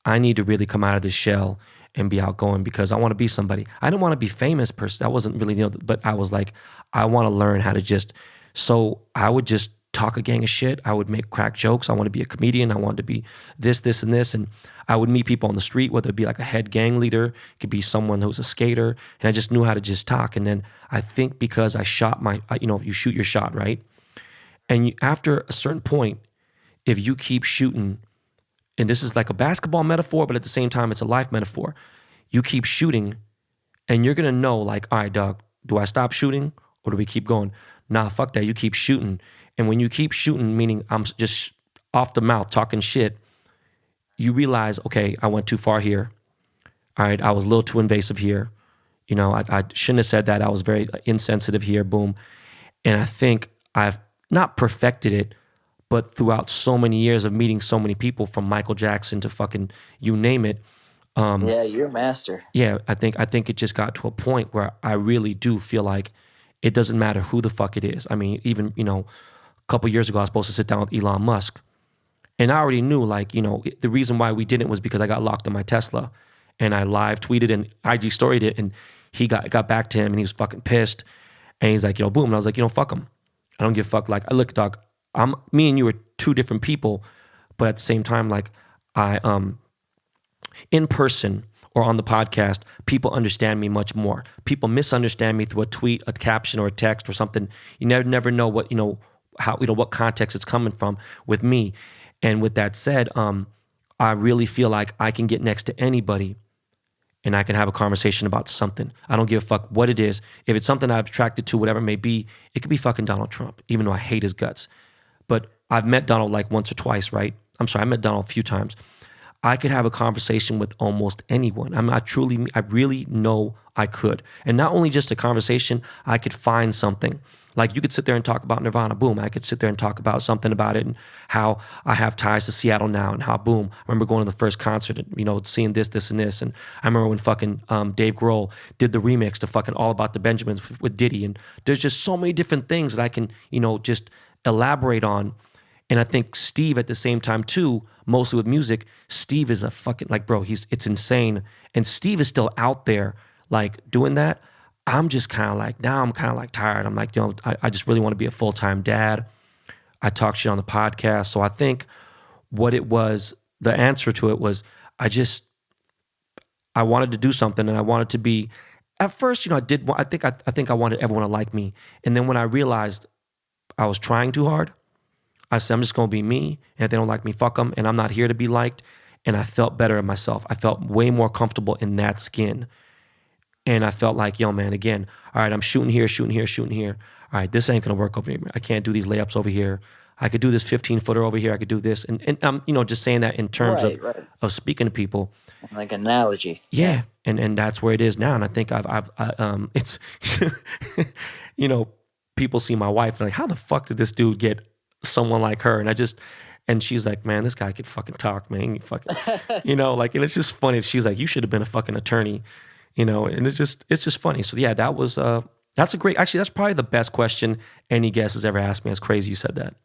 I need to really come out of this shell and be outgoing because I want to be somebody. I didn't want to be famous person. I wasn't really, you know, but I was like, I want to learn how to just, so I would just talk a gang of shit. I would make crack jokes. I want to be a comedian. I wanted to be this, and this. And I would meet people on the street, whether it be like a head gang leader, it could be someone who's a skater. And I just knew how to just talk. And then I think because I shot you know, you shoot your shot, right? And after a certain point, if you keep shooting, and this is like a basketball metaphor, but at the same time, it's a life metaphor. You keep shooting and you're going to know like, all right, dog, do I stop shooting or do we keep going? Nah, fuck that. You keep shooting. And when you keep shooting, meaning I'm just off the mouth talking shit, you realize, okay, I went too far here. All right, I was a little too invasive here. You know, I shouldn't have said that. I was very insensitive here, boom. And I think I've not perfected it, but throughout so many years of meeting so many people from Michael Jackson to fucking you name it. Yeah, you're a master. Yeah, I think it just got to a point where I really do feel like it doesn't matter who the fuck it is. I mean, even, you know, a couple years ago, I was supposed to sit down with Elon Musk. And I already knew, like, you know, the reason why we didn't was because I got locked in my Tesla. And I live tweeted and IG storied it. And he got back to him and he was fucking pissed. And he's like, you know, boom. And I was like, you know, fuck him. I don't give a fuck. Like, look, dog, me and you are two different people. But at the same time, like, I, in person or on the podcast, people understand me much more. People misunderstand me through a tweet, a caption, or a text or something. You never know what, you know, how, you know, what context it's coming from with me. And with that said, I really feel like I can get next to anybody and I can have a conversation about something. I don't give a fuck what it is. If it's something I'm attracted to, whatever it may be, it could be fucking Donald Trump, even though I hate his guts. But I've met Donald like once or twice, right? I'm sorry, I met Donald a few times. I could have a conversation with almost anyone. I really know I could. And not only just a conversation, I could find something. Like you could sit there and talk about Nirvana, boom. I could sit there and talk about something about it and how I have ties to Seattle now and how, boom, I remember going to the first concert and, you know, seeing this, and this. And I remember when fucking Dave Grohl did the remix to fucking All About the Benjamins with Diddy. And there's just so many different things that I can, you know, just elaborate on. And I think Steve at the same time too, mostly with music, Steve is a fucking, like, bro, it's insane. And Steve is still out there like doing that. I'm just kind of like, now I'm kind of like tired. I'm like, you know, I just really want to be a full-time dad. I talk shit on the podcast. So I think what it was, the answer to it was, I wanted to do something and I wanted to be, at first, you know, I think I wanted everyone to like me. And then when I realized I was trying too hard, I said, I'm just going to be me. And if they don't like me, fuck them. And I'm not here to be liked. And I felt better in myself. I felt way more comfortable in that skin. And I felt like, yo, man, again, all right, I'm shooting here. All right, this ain't going to work over here. I can't do these layups over here. I could do this 15-footer over here. I could do this. And I'm, you know, just saying that in terms of speaking to people. Like an analogy. Yeah. And that's where it is now. And I think it's, you know, people see my wife and like, how the fuck did this dude get someone like her? And she's like, man, this guy could fucking talk, man. Fucking, you know, like, and it's just funny. She's like, you should have been a fucking attorney, you know, and it's just funny. So yeah, that's probably the best question any guest has ever asked me. It's crazy you said that.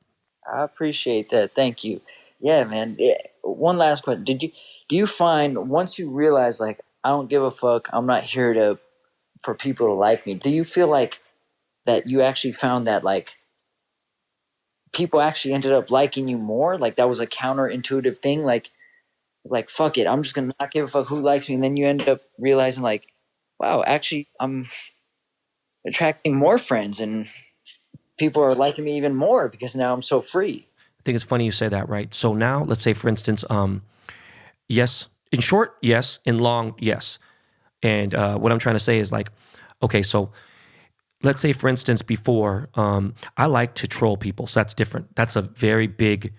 I appreciate that. Thank you. Yeah, man. One last question. Do you find once you realize like, I don't give a fuck, I'm not here for people to like me, do you feel like that you actually found that like people actually ended up liking you more? Like that was a counterintuitive thing. Like fuck it, I'm just gonna not give a fuck who likes me, and then you end up realizing like, wow, actually I'm attracting more friends and people are liking me even more because now I'm so free. I think it's funny you say that, right? So now, let's say for instance, yes, in short, yes, in long, yes. And what I'm trying to say is like, okay, so let's say, for instance, before, I like to troll people. So that's different. That's a very big,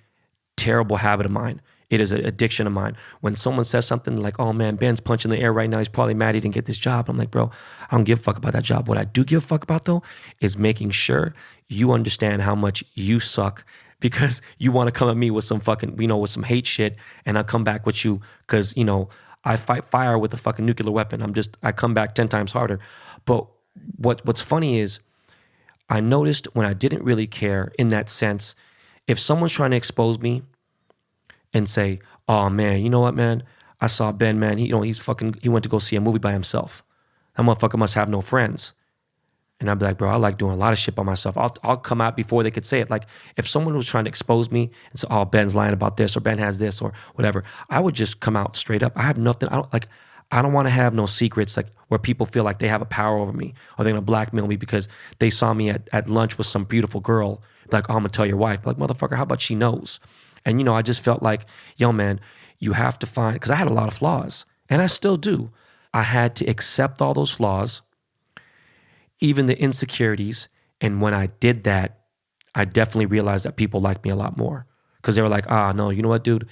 terrible habit of mine. It is an addiction of mine. When someone says something like, oh man, Ben's punching the air right now, he's probably mad he didn't get this job. I'm like, bro, I don't give a fuck about that job. What I do give a fuck about though is making sure you understand how much you suck, because you want to come at me with some fucking, with some hate shit, and I'll come back with you because, I fight fire with a fucking nuclear weapon. I come back 10 times harder. But what's funny is I noticed when I didn't really care in that sense, if someone's trying to expose me and say, oh man, you know what, man? I saw Ben, man. He went to go see a movie by himself. That motherfucker must have no friends. And I'd be like, bro, I like doing a lot of shit by myself. I'll come out before they could say it. Like if someone was trying to expose me and say, oh, Ben's lying about this, or Ben has this, or whatever, I would just come out straight up. I have nothing. I don't want to have no secrets, like where people feel like they have a power over me, or they're gonna blackmail me because they saw me at lunch with some beautiful girl. Like, oh, I'm gonna tell your wife. Like, motherfucker, how about she knows? And I just felt like, yo, man, you have to find, because I had a lot of flaws, and I still do. I had to accept all those flaws, even the insecurities. And when I did that, I definitely realized that people liked me a lot more, because they were like, no, you know what, dude?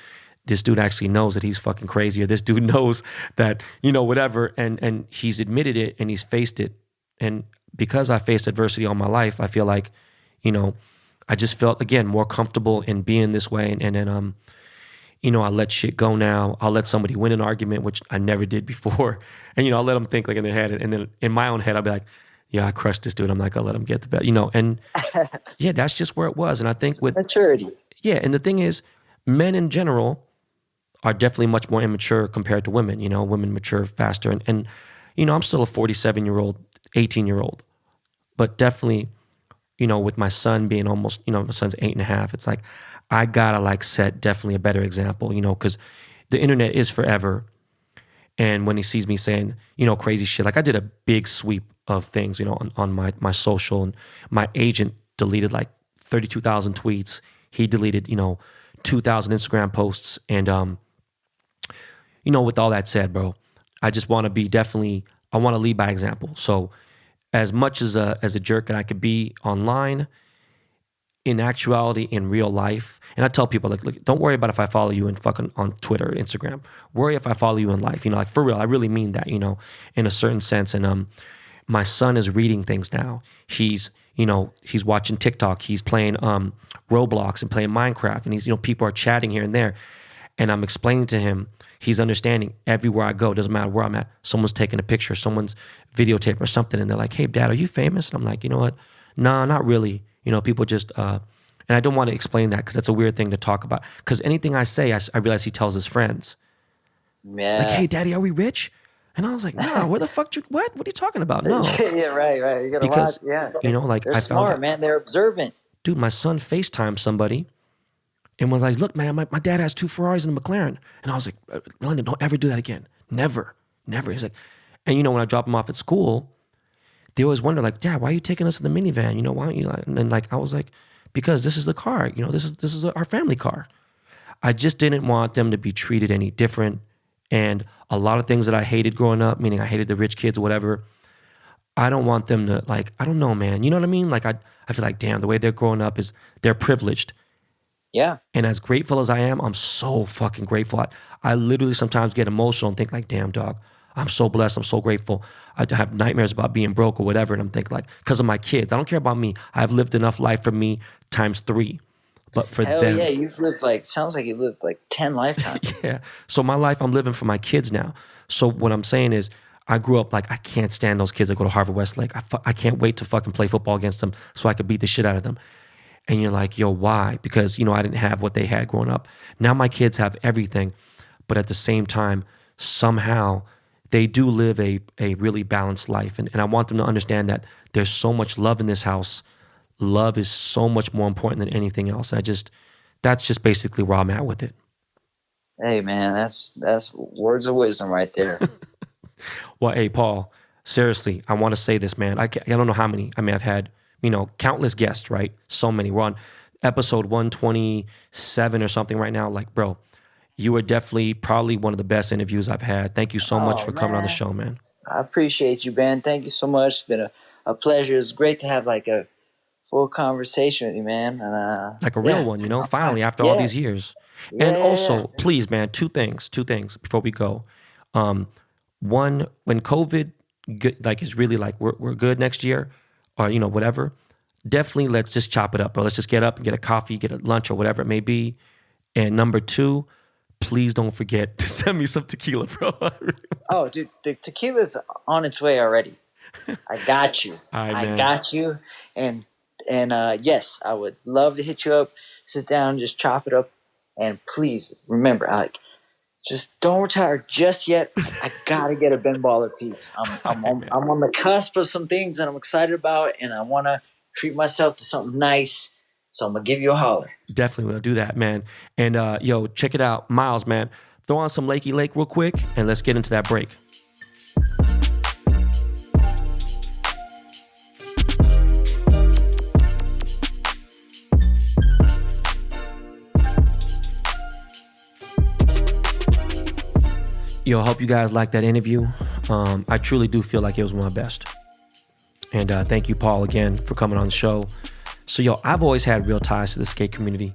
This dude actually knows that he's fucking crazy, or this dude knows that, whatever. And he's admitted it and he's faced it. And because I faced adversity all my life, I feel like, I just felt, again, more comfortable in being this way. And then, I let shit go now. I'll let somebody win an argument, which I never did before. And, I'll let them think like in their head. And then in my own head, I'll be like, yeah, I crushed this dude. I'm not going to let him get the bet, and yeah, that's just where it was. And I think with maturity. Yeah. And the thing is, men in general are definitely much more immature compared to women. Women mature faster. And I'm still a 47-year-old, 18-year-old, but definitely, with my son being almost, my son's 8.5, it's like, I gotta set definitely a better example, because the internet is forever. And when he sees me saying, crazy shit, like I did a big sweep of things, on my social, and my agent deleted 32,000 tweets. He deleted, 2,000 Instagram posts. And, with all that said, bro, I just want to be I want to lead by example. So as much as a jerk that I could be online, in actuality, in real life, and I tell people, look, don't worry about if I follow you on Twitter or Instagram. Worry if I follow you in life. For real, I really mean that, in a certain sense. And my son is reading things now. He's watching TikTok. He's playing Roblox and playing Minecraft, and he's people are chatting here and there, and I'm explaining to him. He's understanding everywhere I go. Doesn't matter where I'm at. Someone's taking a picture, someone's videotape or something, and they're like, "Hey, Dad, are you famous?" And I'm like, you know what? Nah, not really. People just, and I don't want to explain that because that's a weird thing to talk about. Because anything I say, I realize he tells his friends. Yeah. Like, hey, Daddy, are we rich? And I was like, no, where the fuck, what? What are you talking about? No. Yeah, right. You gotta watch. Yeah. They're I smart, found out, man. They're observant. Dude, my son FaceTimed somebody and was like, look, man, my dad has 2 Ferraris and a McLaren. And I was like, London, don't ever do that again. Never. He's like, and when I drop him off at school, they always wonder, like, Dad, why are you taking us in the minivan? Why don't you? And then I was like, because this is the car. This is our family car. I just didn't want them to be treated any different. And a lot of things that I hated growing up, meaning I hated the rich kids or whatever, I don't want them to, I don't know, man. You know what I mean? I feel like, damn, the way they're growing up is they're privileged. Yeah. And as grateful as I am, I'm so fucking grateful. I literally sometimes get emotional and think like, damn, dog, I'm so blessed. I'm so grateful. I have nightmares about being broke or whatever. And I'm thinking because of my kids. I don't care about me. I've lived enough life for me times 3. But for Hell them. Yeah, you've lived sounds like you lived 10 lifetimes. Yeah. So my life, I'm living for my kids now. So what I'm saying is, I grew up I can't stand those kids that go to Harvard Westlake. I can't wait to fucking play football against them so I could beat the shit out of them. And you're like, yo, why? Because, I didn't have what they had growing up. Now my kids have everything. But at the same time, somehow they do live a really balanced life. And I want them to understand that there's so much love in this house. Love is so much more important than anything else. That's just basically where I'm at with it. Hey, man, that's words of wisdom right there. Well, hey, Paul, seriously, I want to say this, man. I don't know how many. I mean, I've had, countless guests, right? So many. We're on episode 127 or something right now. Bro, you are definitely probably one of the best interviews I've had. Thank you so much for coming on the show, man. I appreciate you, Ben. Thank you so much. It's been a pleasure. It's great to have like a full conversation with you, man. And Like a real yeah, one, you know, finally after all yeah, these years. And yeah. also, please, man, two things before we go. One, when COVID like is really like we're good next year, or you know whatever, definitely let's just chop it up, bro. Let's just get up and get a coffee, get a lunch or whatever it may be. And number two, please don't forget to send me some tequila, bro. Oh, dude, the tequila's on its way already. I got you. All right, I man. got you. And yes, I would love to hit you up, sit down, just chop it up. And please remember, Alec, just don't retire just yet. I gotta get a Ben Baller piece. All right, man. I'm on the cusp of some things that I'm excited about, and I want to treat myself to something nice. So I'm gonna give you a holler. Definitely will do that, man. And yo, check it out, Miles, man. Throw on some Lakey Lake real quick, and let's get into that break. Yo, I hope you guys liked that interview. I truly do feel like it was one of my best. And thank you, Paul, again for coming on the show. So, yo, I've always had real ties to the skate community,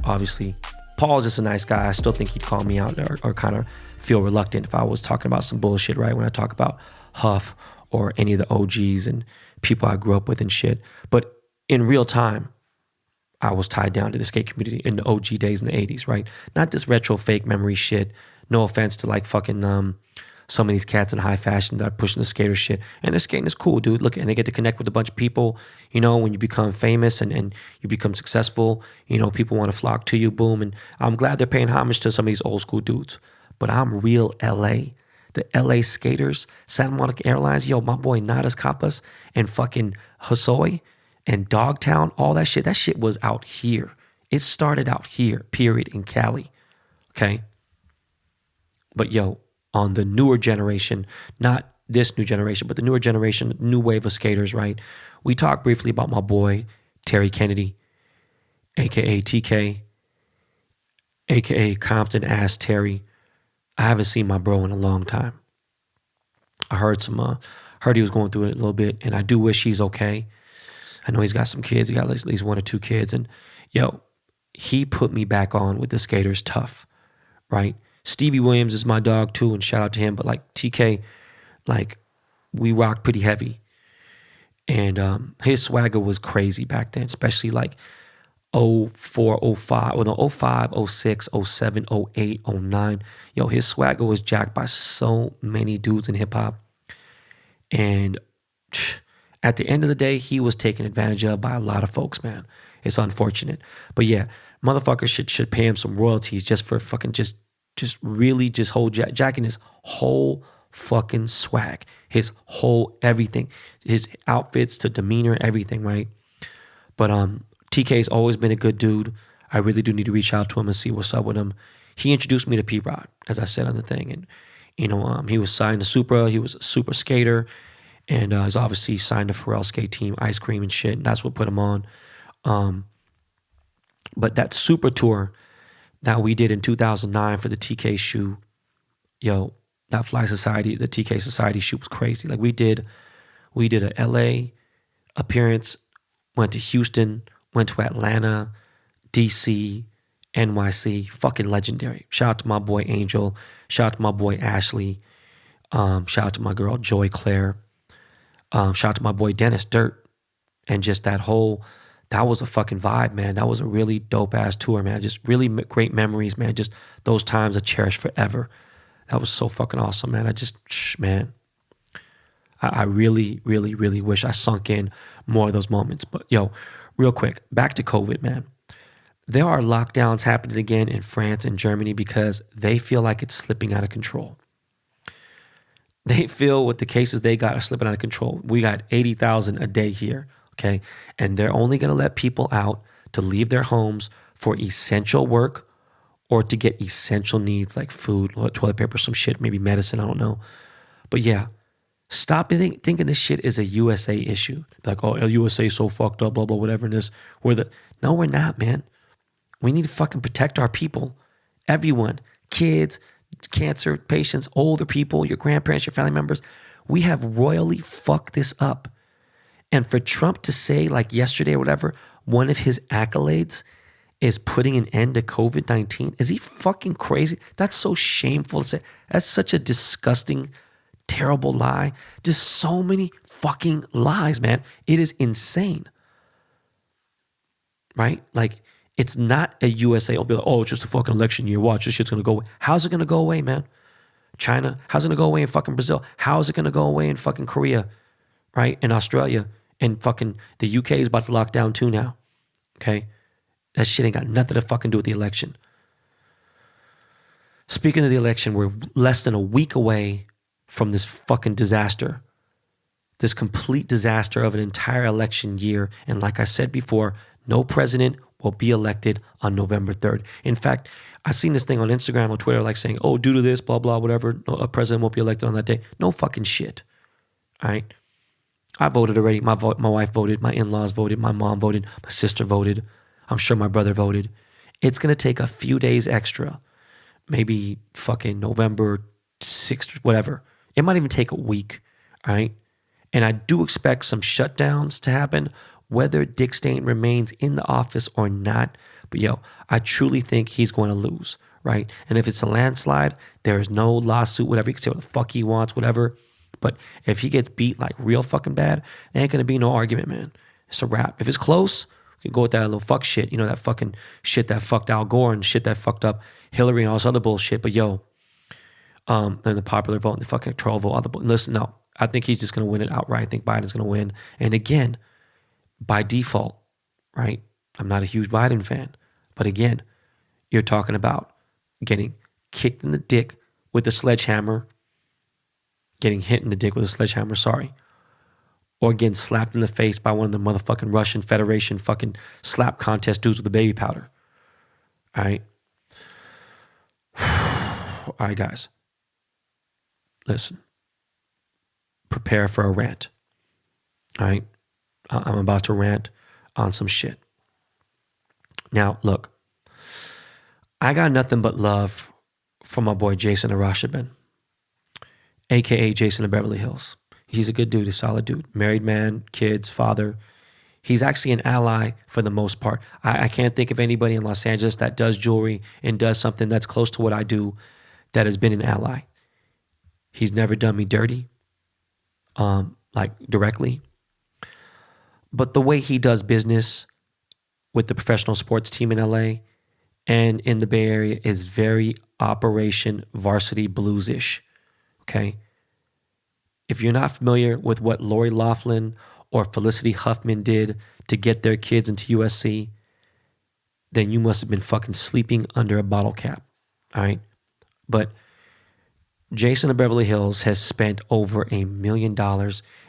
obviously. Paul's just a nice guy. I still think he'd call me out or kind of feel reluctant if I was talking about some bullshit, right? When I talk about Huff or any of the OGs and people I grew up with and shit. But in real time, I was tied down to the skate community in the OG days in the 80s, right? Not this retro fake memory shit. No offense to like fucking some of these cats in high fashion that are pushing the skater shit. And the skating is cool, dude. Look, and they get to connect with a bunch of people. You know, when you become famous and you become successful, you know, people want to flock to you, boom. And I'm glad they're paying homage to some of these old school dudes. But I'm real LA. The LA skaters, Santa Monica Airlines, yo, my boy Nadas Kapas and fucking Hosoi and Dogtown, all that shit was out here. It started out here, period, in Cali, okay? But yo, on the newer generation, not this new generation, but the newer generation, new wave of skaters, right? We talked briefly about my boy, Terry Kennedy, AKA TK, AKA Compton Ass Terry. I haven't seen my bro in a long time. I heard he was going through it a little bit, and I do wish he's okay. I know he's got some kids. He got at least one or two kids. And yo, he put me back on with the skaters tough, right? Stevie Williams is my dog too, and shout out to him. But like TK, like we rocked pretty heavy. And his swagger was crazy back then, especially like 04, 05, well no, 05, 06, 07, 08, 09. Yo, his swagger was jacked by so many dudes in hip hop. And at the end of the day, he was taken advantage of by a lot of folks, man. It's unfortunate. But yeah, motherfuckers should pay him some royalties just for fucking just really just jacking his whole fucking swag, his whole everything, his outfits to demeanor, everything, right? But TK's always been a good dude. I really do need to reach out to him and see what's up with him. He introduced me to P-Rod, as I said on the thing. And, you know, he was signed to Supra. He was a super skater. And he's obviously signed to Pharrell skate team, Ice Cream and shit. And that's what put him on. But that Super tour that we did in 2009 for the TK shoe, yo, that Fly Society, the TK Society shoe was crazy. Like we did a LA appearance, went to Houston, went to Atlanta, DC, NYC, fucking legendary. Shout out to my boy Angel, shout out to my boy Ashley, shout out to my girl Joy Claire, shout out to my boy Dennis Dirt, and just that was a fucking vibe, man. That was a really dope ass tour, man. Just really great memories, man. Just those times I cherish forever. That was so fucking awesome, man. I really, really, really wish I sunk in more of those moments. But yo, real quick, back to COVID, man. There are lockdowns happening again in France and Germany because they feel like it's slipping out of control. They feel with the cases they got are slipping out of control. We got 80,000 a day here, okay? And they're only going to let people out to leave their homes for essential work or to get essential needs like food, toilet paper, some shit, maybe medicine, I don't know. But yeah, stop thinking this shit is a USA issue. Like, oh, USA is so fucked up, blah, blah, whatever. No, we're not, man. We need to fucking protect our people. Everyone, kids, cancer patients, older people, your grandparents, your family members. We have royally fucked this up. And for Trump to say, like yesterday or whatever, one of his accolades is putting an end to COVID-19. Is he fucking crazy? That's so shameful to say. That's such a disgusting, terrible lie. Just so many fucking lies, man. It is insane. Right? Like, it's not a USA. It'll be like, oh, it's just a fucking election year. Watch, this shit's gonna go away. How's it gonna go away, man? China? How's it gonna go away in fucking Brazil? How's it gonna go away in fucking Korea? Right? In Australia? And fucking the UK is about to lock down too now. Okay? That shit ain't got nothing to fucking do with the election. Speaking of the election, we're less than a week away from this fucking disaster. This complete disaster of an entire election year. And like I said before, no president will be elected on November 3rd. In fact, I seen this thing on Instagram or Twitter like saying, oh, due to this, blah, blah, whatever, no, a president won't be elected on that day. No fucking shit. All right? I voted already. My wife voted. My in-laws voted. My mom voted. My sister voted. I'm sure my brother voted. It's going to take a few days extra. Maybe fucking November 6th, whatever. It might even take a week, all right? And I do expect some shutdowns to happen, whether Dick Stain remains in the office or not. But yo, I truly think he's going to lose, right? And if it's a landslide, there is no lawsuit, whatever. He can say what the fuck he wants, whatever. But if he gets beat like real fucking bad, there ain't going to be no argument, man. It's a wrap. If it's close, we can go with that little fuck shit. You know, that fucking shit that fucked Al Gore and shit that fucked up Hillary and all this other bullshit. But yo, and the popular vote and the fucking troll vote. Listen, no. I think he's just going to win it outright. I think Biden's going to win. And again, by default, right? I'm not a huge Biden fan. But again, you're talking about getting kicked in the dick with a sledgehammer, getting hit in the dick with a sledgehammer, sorry, or getting slapped in the face by one of the motherfucking Russian Federation fucking slap contest dudes with the baby powder. All right? All right, guys. Listen. Prepare for a rant. All right? I'm about to rant on some shit. Now, look. I got nothing but love for my boy Jason Arashabin, a.k.a. Jason of Beverly Hills. He's a good dude, a solid dude. Married man, kids, father. He's actually an ally for the most part. I can't think of anybody in Los Angeles that does jewelry and does something that's close to what I do that has been an ally. He's never done me dirty, like directly. But the way he does business with the professional sports team in LA and in the Bay Area is very Operation Varsity Blues-ish, okay? If you're not familiar with what Lori Loughlin or Felicity Huffman did to get their kids into USC, then you must have been fucking sleeping under a bottle cap, all right? But Jason of Beverly Hills has spent over $1 million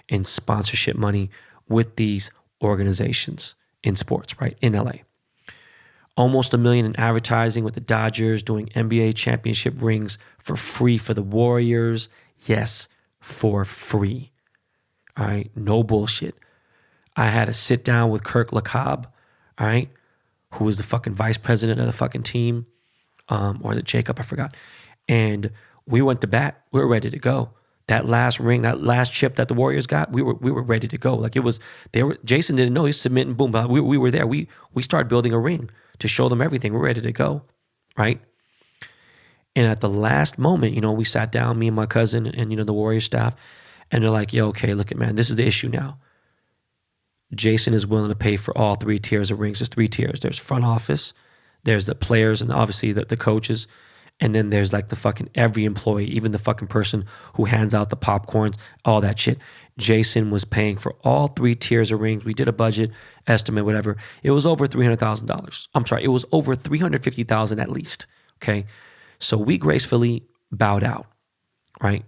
in sponsorship money with these organizations in sports, right, in LA. Almost $1 million in advertising with the Dodgers, doing NBA championship rings for free for the Warriors. Yes, for free. All right, no bullshit. I had to sit down with Kirk LaCobb, all right, who was the fucking vice president of the fucking team, or is it Jacob? I forgot. And we went to bat. We were ready to go. That last ring, that last chip that the Warriors got, we were ready to go. Like it was, Jason didn't know, he's submitting, boom, but we were there. We started building a ring to show them everything. We're ready to go, right? And at the last moment, you know, we sat down, me and my cousin and, you know, the Warrior staff, and they're like, yo, okay, look at, man, this is the issue now. Jason is willing to pay for all 3 tiers of rings. There's 3 tiers. There's front office, there's the players, and obviously the coaches, and then there's like the fucking every employee, even the fucking person who hands out the popcorns, all that shit. Jason was paying for all 3 tiers of rings. We did a budget estimate, whatever. It was over $300,000. I'm sorry, it was over $350,000 at least, okay? So we gracefully bowed out, right?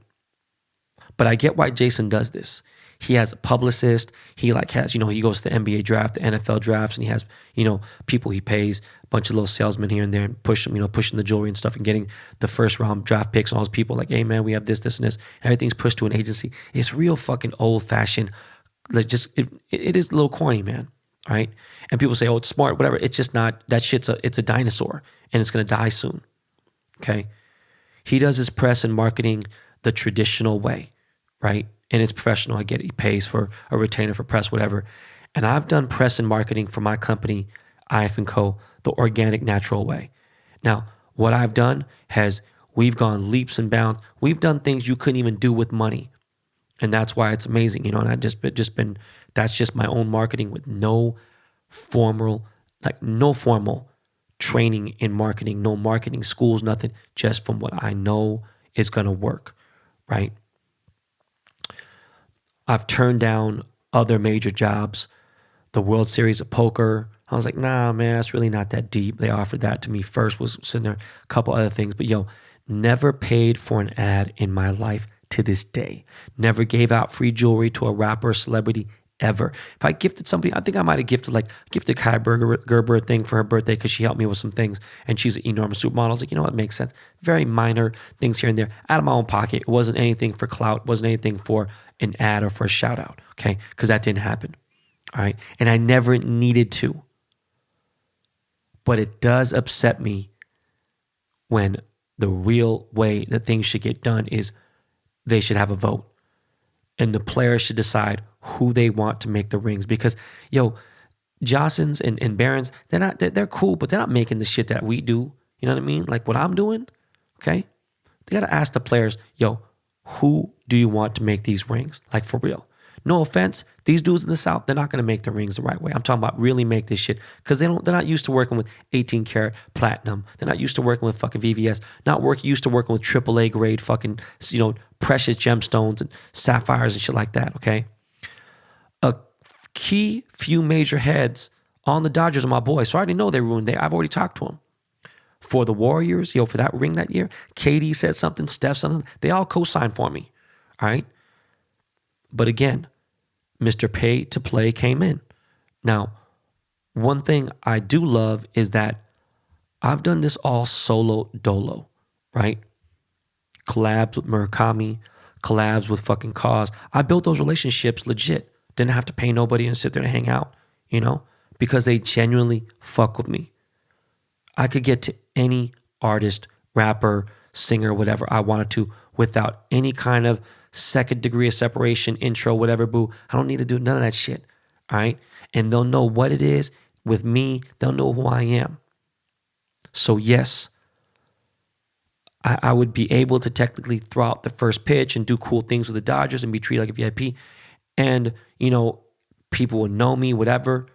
But I get why Jason does this. He has a publicist. He like has, you know, he goes to the NBA draft, the NFL drafts, and he has, you know, people he pays, a bunch of little salesmen here and there, and pushing the jewelry and stuff and getting the first round draft picks and all those people like, hey man, we have this, and this. Everything's pushed to an agency. It's real fucking old fashioned. Like just, it is a little corny, man. All right. And people say, oh, it's smart, whatever. It's just not, that shit's it's a dinosaur and it's going to die soon. Okay. He does his press and marketing the traditional way, right? and it's professional. I get it. He pays for a retainer for press, whatever. And I've done press and marketing for my company, IF & Co., the organic, natural way. Now, what I've done we've gone leaps and bounds. We've done things you couldn't even do with money. And that's why it's amazing, and I that's just my own marketing with no formal training in marketing, no marketing schools, nothing, just from what I know is going to work, right? I've turned down other major jobs, the World Series of Poker. I was like, nah, man, that's really not that deep. They offered that to me first, was sitting there, a couple other things. But never paid for an ad in my life to this day. Never gave out free jewelry to a rapper or celebrity ever. If I gifted somebody, I think I might have gifted Kai Gerber a thing for her birthday because she helped me with some things, and she's an enormous supermodel. I was like, what makes sense? Very minor things here and there out of my own pocket. It wasn't anything for clout. It wasn't anything for an ad or for a shout out, okay? Because that didn't happen, all right? And I never needed to. But it does upset me when the real way that things should get done is they should have a vote. And the players should decide who they want to make the rings. Because, Jostens and Barons, they're cool, but they're not making the shit that we do. You know what I mean? Like what I'm doing, okay? They got to ask the players, who do you want to make these rings? Like for real. No offense, these dudes in the South, they're not going to make the rings the right way. I'm talking about really make this shit, because they're not used to working with 18 karat platinum. They're not used to working with fucking VVS. Used to working with AAA grade fucking precious gemstones and sapphires and shit like that. Okay, a key few major heads on the Dodgers are my boys, so I already know they ruined. I've already talked to them. For the Warriors, for that ring that year, KD said something, Steph something. They all co-signed for me. All right. But again, Mr. Pay to Play came in. Now, one thing I do love is that I've done this all solo dolo, right? Collabs with Murakami, collabs with fucking Cause. I built those relationships legit. Didn't have to pay nobody and sit there and hang out, because they genuinely fuck with me. I could get to any artist, rapper, singer, whatever I wanted to without any kind of second degree of separation, intro, whatever, boo. I don't need to do none of that shit, all right? And they'll know what it is with me. They'll know who I am. So yes, I would be able to technically throw out the first pitch and do cool things with the Dodgers and be treated like a VIP. And, people will know me, whatever,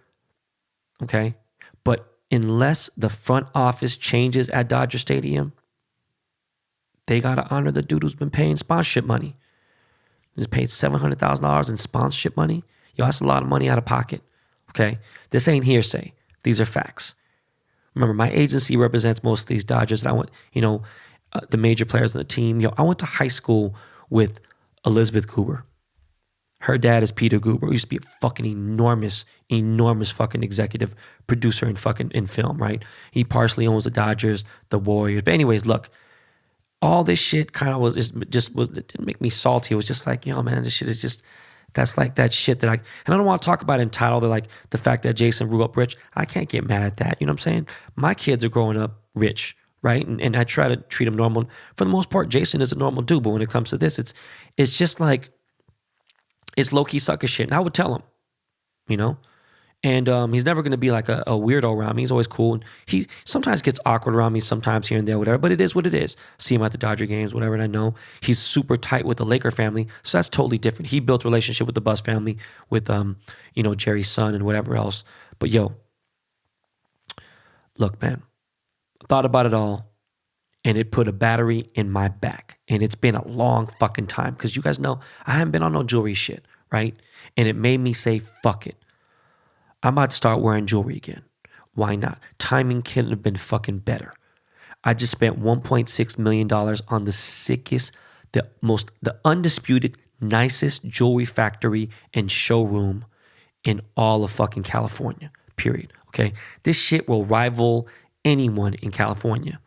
okay? But unless the front office changes at Dodger Stadium, they got to honor the dude who's been paying sponsorship money. He's paid $700,000 in sponsorship money. That's a lot of money out of pocket, okay? This ain't hearsay. These are facts. Remember, my agency represents most of these Dodgers. And I went, the major players on the team. I went to high school with Elizabeth Goober. Her dad is Peter Goober, who used to be a fucking enormous fucking executive producer in film, right? He partially owns the Dodgers, the Warriors. But anyways, look, all this shit kind of it didn't make me salty. It was just like, man, this shit is just, that's like that shit that and I don't want to talk about Entitled, like the fact that Jason grew up rich. I can't get mad at that. You know what I'm saying? My kids are growing up rich, right? And I try to treat them normal. For the most part, Jason is a normal dude, but when it comes to this, it's just like, it's low-key sucker shit. And I would tell him, And he's never going to be like a weirdo around me. He's always cool. And he sometimes gets awkward around me, sometimes here and there, whatever. But it is what it is. See him at the Dodger games, whatever. And I know he's super tight with the Laker family. So that's totally different. He built a relationship with the Bus family, with, Jerry's son and whatever else. But look, man, I thought about it all. And it put a battery in my back. And it's been a long fucking time. Because you guys know, I haven't been on no jewelry shit, right? And it made me say, fuck it. I'm about to start wearing jewelry again. Why not? Timing couldn't have been fucking better. I just spent $1.6 million on the sickest, the undisputed, nicest jewelry factory and showroom in all of fucking California, period. Okay? This shit will rival anyone in California.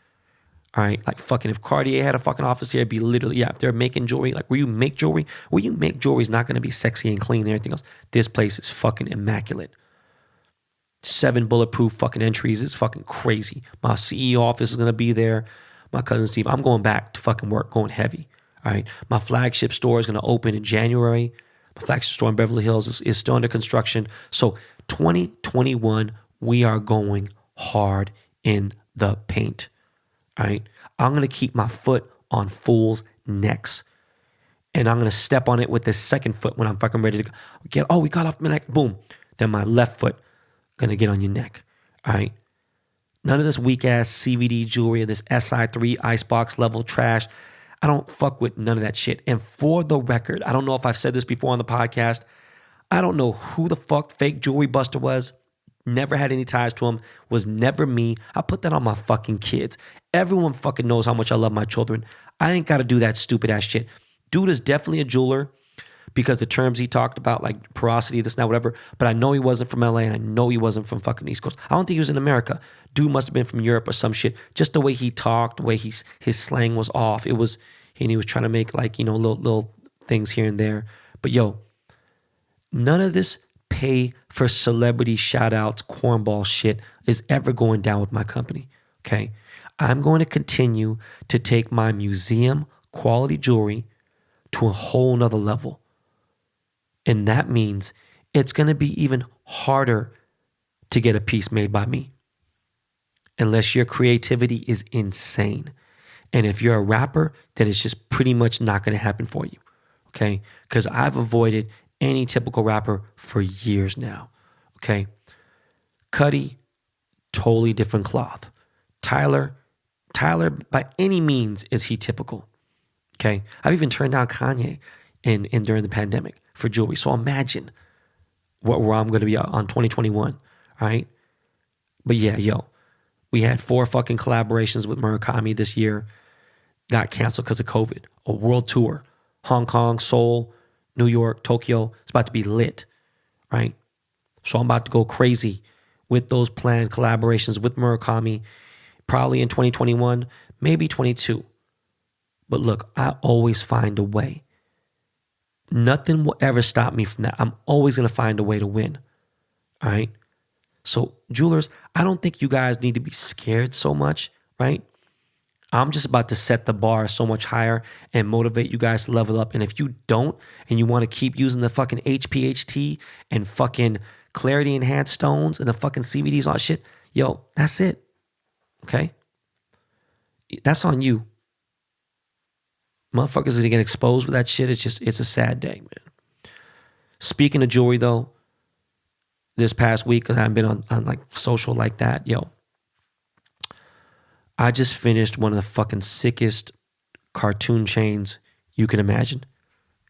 All right, like fucking if Cartier had a fucking office here, it'd be literally, if they're making jewelry, like where you make jewelry is not going to be sexy and clean and everything else. This place is fucking immaculate. 7 bulletproof fucking entries. It's fucking crazy. My CEO office is going to be there. My cousin Steve, I'm going back to fucking work, going heavy. All right. My flagship store is going to open in January. My flagship store in Beverly Hills is still under construction. So 2021, we are going hard in the paint. All right. I'm going to keep my foot on fools' necks. And I'm going to step on it with this second foot when I'm fucking ready to get, oh, we got off my neck. Boom. Then my left foot going to get on your neck. All right. None of this weak ass CVD jewelry or this SI3 icebox level trash. I don't fuck with none of that shit. And for the record, I don't know if I've said this before on the podcast. I don't know who the fuck fake jewelry buster was. Never had any ties to him. Was never me. I put that on my fucking kids. Everyone fucking knows how much I love my children. I ain't got to do that stupid ass shit. Dude is definitely a jeweler because the terms he talked about, like porosity, this, that, whatever. But I know he wasn't from LA and I know he wasn't from fucking East Coast. I don't think he was in America. Dude must have been from Europe or some shit. Just the way he talked, the way his slang was off. And he was trying to make like, little things here and there. But yo, none of this pay for celebrity shout outs, cornball shit is ever going down with my company. Okay. I'm going to continue to take my museum quality jewelry to a whole nother level. And that means it's going to be even harder to get a piece made by me. Unless your creativity is insane. And if you're a rapper, then it's just pretty much not going to happen for you. Okay? Because I've avoided any typical rapper for years now. Okay? Cudi, totally different cloth. Tyler, by any means, is he typical? Okay? I've even turned down Kanye in during the pandemic for jewelry. So imagine where I'm going to be on 2021. All right? But yeah, yo, we had 4 fucking collaborations with Murakami this year. Got canceled because of COVID. A world tour. Hong Kong, Seoul, New York, Tokyo. It's about to be lit, right? So I'm about to go crazy with those planned collaborations with Murakami, probably in 2021, maybe 22. But look, I always find a way. Nothing will ever stop me from that. I'm always going to find a way to win, all right? So jewelers, I don't think you guys need to be scared so much, right? I'm just about to set the bar so much higher and motivate you guys to level up. And if you don't, and you want to keep using the fucking HPHT and fucking clarity enhanced stones and the fucking CVDs and all that shit, yo, that's it. Okay? That's on you. Motherfuckers are gonna get exposed with that shit. It's a sad day, man. Speaking of jewelry though, this past week, because I haven't been on like social like that, yo, I just finished one of the fucking sickest cartoon chains you can imagine.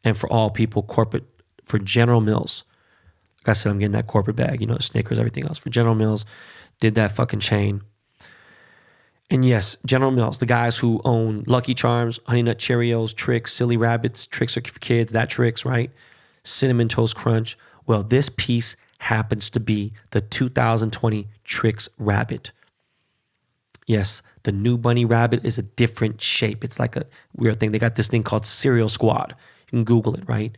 And for all people, corporate, for General Mills. Like I said, I'm getting that corporate bag, Snickers, everything else. For General Mills, did that fucking chain. And yes, General Mills, the guys who own Lucky Charms, Honey Nut Cheerios, Trix, Silly Rabbits, Trix are for kids, that Trix, right? Cinnamon Toast Crunch. Well, this piece happens to be the 2020 Trix Rabbit. Yes, the new bunny rabbit is a different shape. It's like a weird thing. They got this thing called Cereal Squad. You can Google it, right?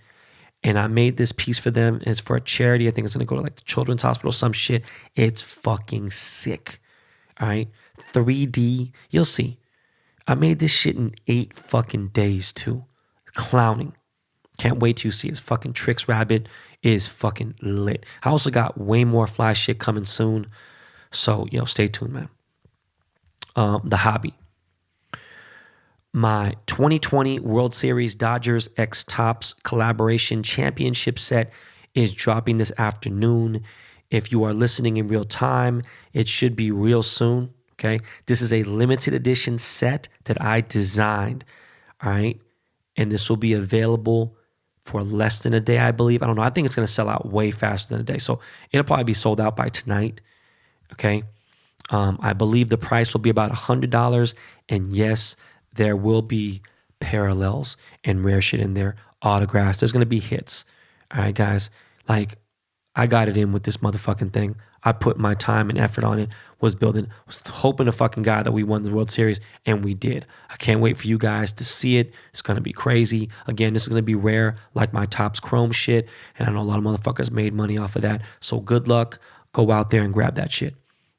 And I made this piece for them. And it's for a charity. I think it's going to go to like the Children's Hospital, some shit. It's fucking sick. All right? 3D. You'll see. I made this shit in 8 fucking days too. Clowning. Can't wait till you see it. It's fucking Trix Rabbit is fucking lit. I also got way more fly shit coming soon. So, stay tuned, man. The hobby. My 2020 World Series Dodgers X Topps collaboration championship set is dropping this afternoon. If you are listening in real time, it should be real soon. Okay. This is a limited edition set that I designed. All right. And this will be available for less than a day, I believe. I don't know. I think it's going to sell out way faster than a day. So it'll probably be sold out by tonight. Okay. I believe the price will be about $100. And yes, there will be parallels and rare shit in there, autographs. There's going to be hits. All right, guys. Like, I got it in with this motherfucking thing. I put my time and effort on it, was hoping to fucking God that we won the World Series, and we did. I can't wait for you guys to see it. It's going to be crazy. Again, this is going to be rare, like my Topps Chrome shit, and I know a lot of motherfuckers made money off of that. So good luck. Go out there and grab that shit.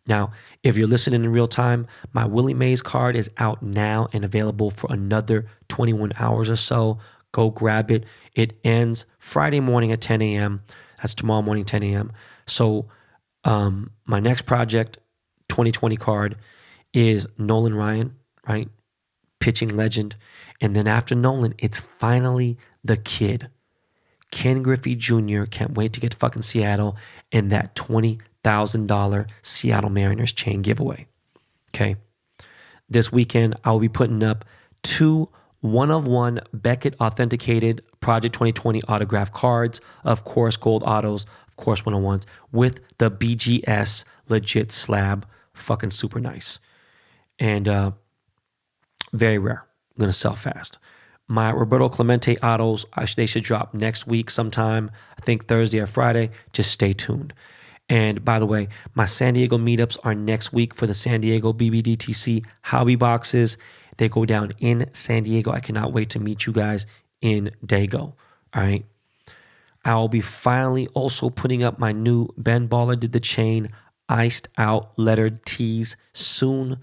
Now, if you're listening in real time, my Willie Mays card is out now and available for another 21 hours or so. Go grab it. It ends Friday morning at 10 a.m. That's tomorrow morning, 10 a.m. So my next project, 2020 card, is Nolan Ryan, right? Pitching legend. And then after Nolan, it's finally the kid. Ken Griffey Jr. Can't wait to get to fucking Seattle and that $20,000 Seattle Mariners chain giveaway. Okay. This weekend, I'll be putting up 2 one-of-one Beckett authenticated Project 2020 autograph cards, of course, gold autos, of course, one-on-ones, with the BGS legit slab. Fucking super nice. And very rare. I'm going to sell fast. My Roberto Clemente autos, they should drop next week sometime. I think Thursday or Friday. Just stay tuned. And by the way, my San Diego meetups are next week for the San Diego BBDTC hobby boxes. They go down in San Diego. I cannot wait to meet you guys in Dago. All right. I'll be finally also putting up my new Ben Baller Did the Chain iced out lettered tees soon.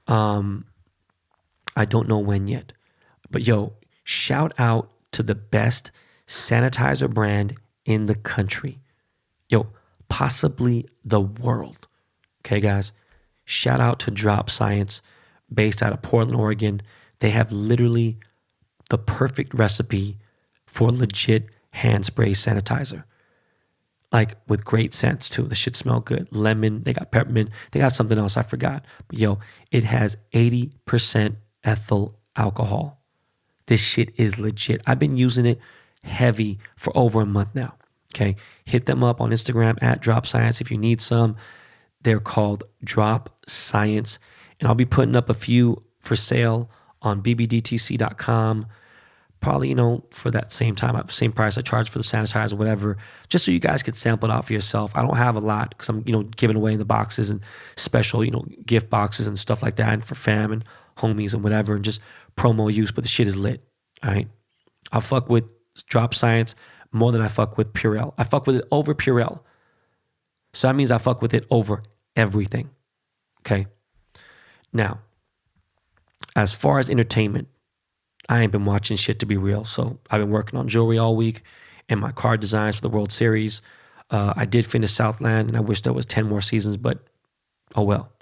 I don't know when yet. But yo, shout out to the best sanitizer brand in the country. Yo, possibly the world. Okay, guys? Shout out to Drop Science, based out of Portland, Oregon. They have literally the perfect recipe for legit hand spray sanitizer. Like with great scents too. The shit smell good. Lemon, they got peppermint, they got something else I forgot. But yo, it has 80% ethyl alcohol. This shit is legit. I've been using it heavy for over a month now. Okay. Hit them up on Instagram at Drop Science if you need some. They're called Drop Science. And I'll be putting up a few for sale on bbdtc.com. Probably, for that same time, same price I charge for the sanitizer, whatever, just so you guys could sample it out for yourself. I don't have a lot because I'm, giving away the boxes and special, gift boxes and stuff like that, and for fam and homies and whatever, and just promo use, but the shit is lit, all right? I fuck with Drop Science more than I fuck with Purell. I fuck with it over Purell. So that means I fuck with it over everything, okay? Now, as far as entertainment, I ain't been watching shit to be real. So I've been working on jewelry all week and my card designs for the World Series. I did finish Southland and I wish there was 10 more seasons, but oh well.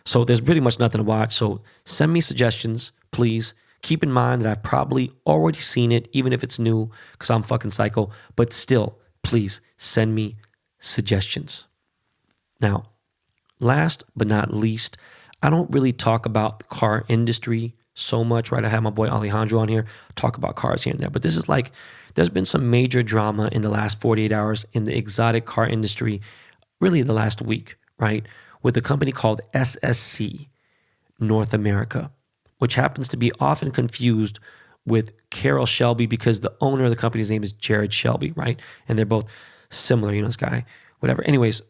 So there's pretty much nothing to watch. So send me suggestions, please. Keep in mind that I've probably already seen it, even if it's new, because I'm fucking psycho. But still, please send me suggestions. Now, last but not least, I don't really talk about the car industry so much, right? I have my boy Alejandro on here, talk about cars here and there. But this is like, there's been some major drama in the last 48 hours in the exotic car industry, really the last week, right? With a company called SSC North America, which happens to be often confused with Carroll Shelby because the owner of the company's name is Jared Shelby, right? And they're both similar, this guy, whatever. Anyways,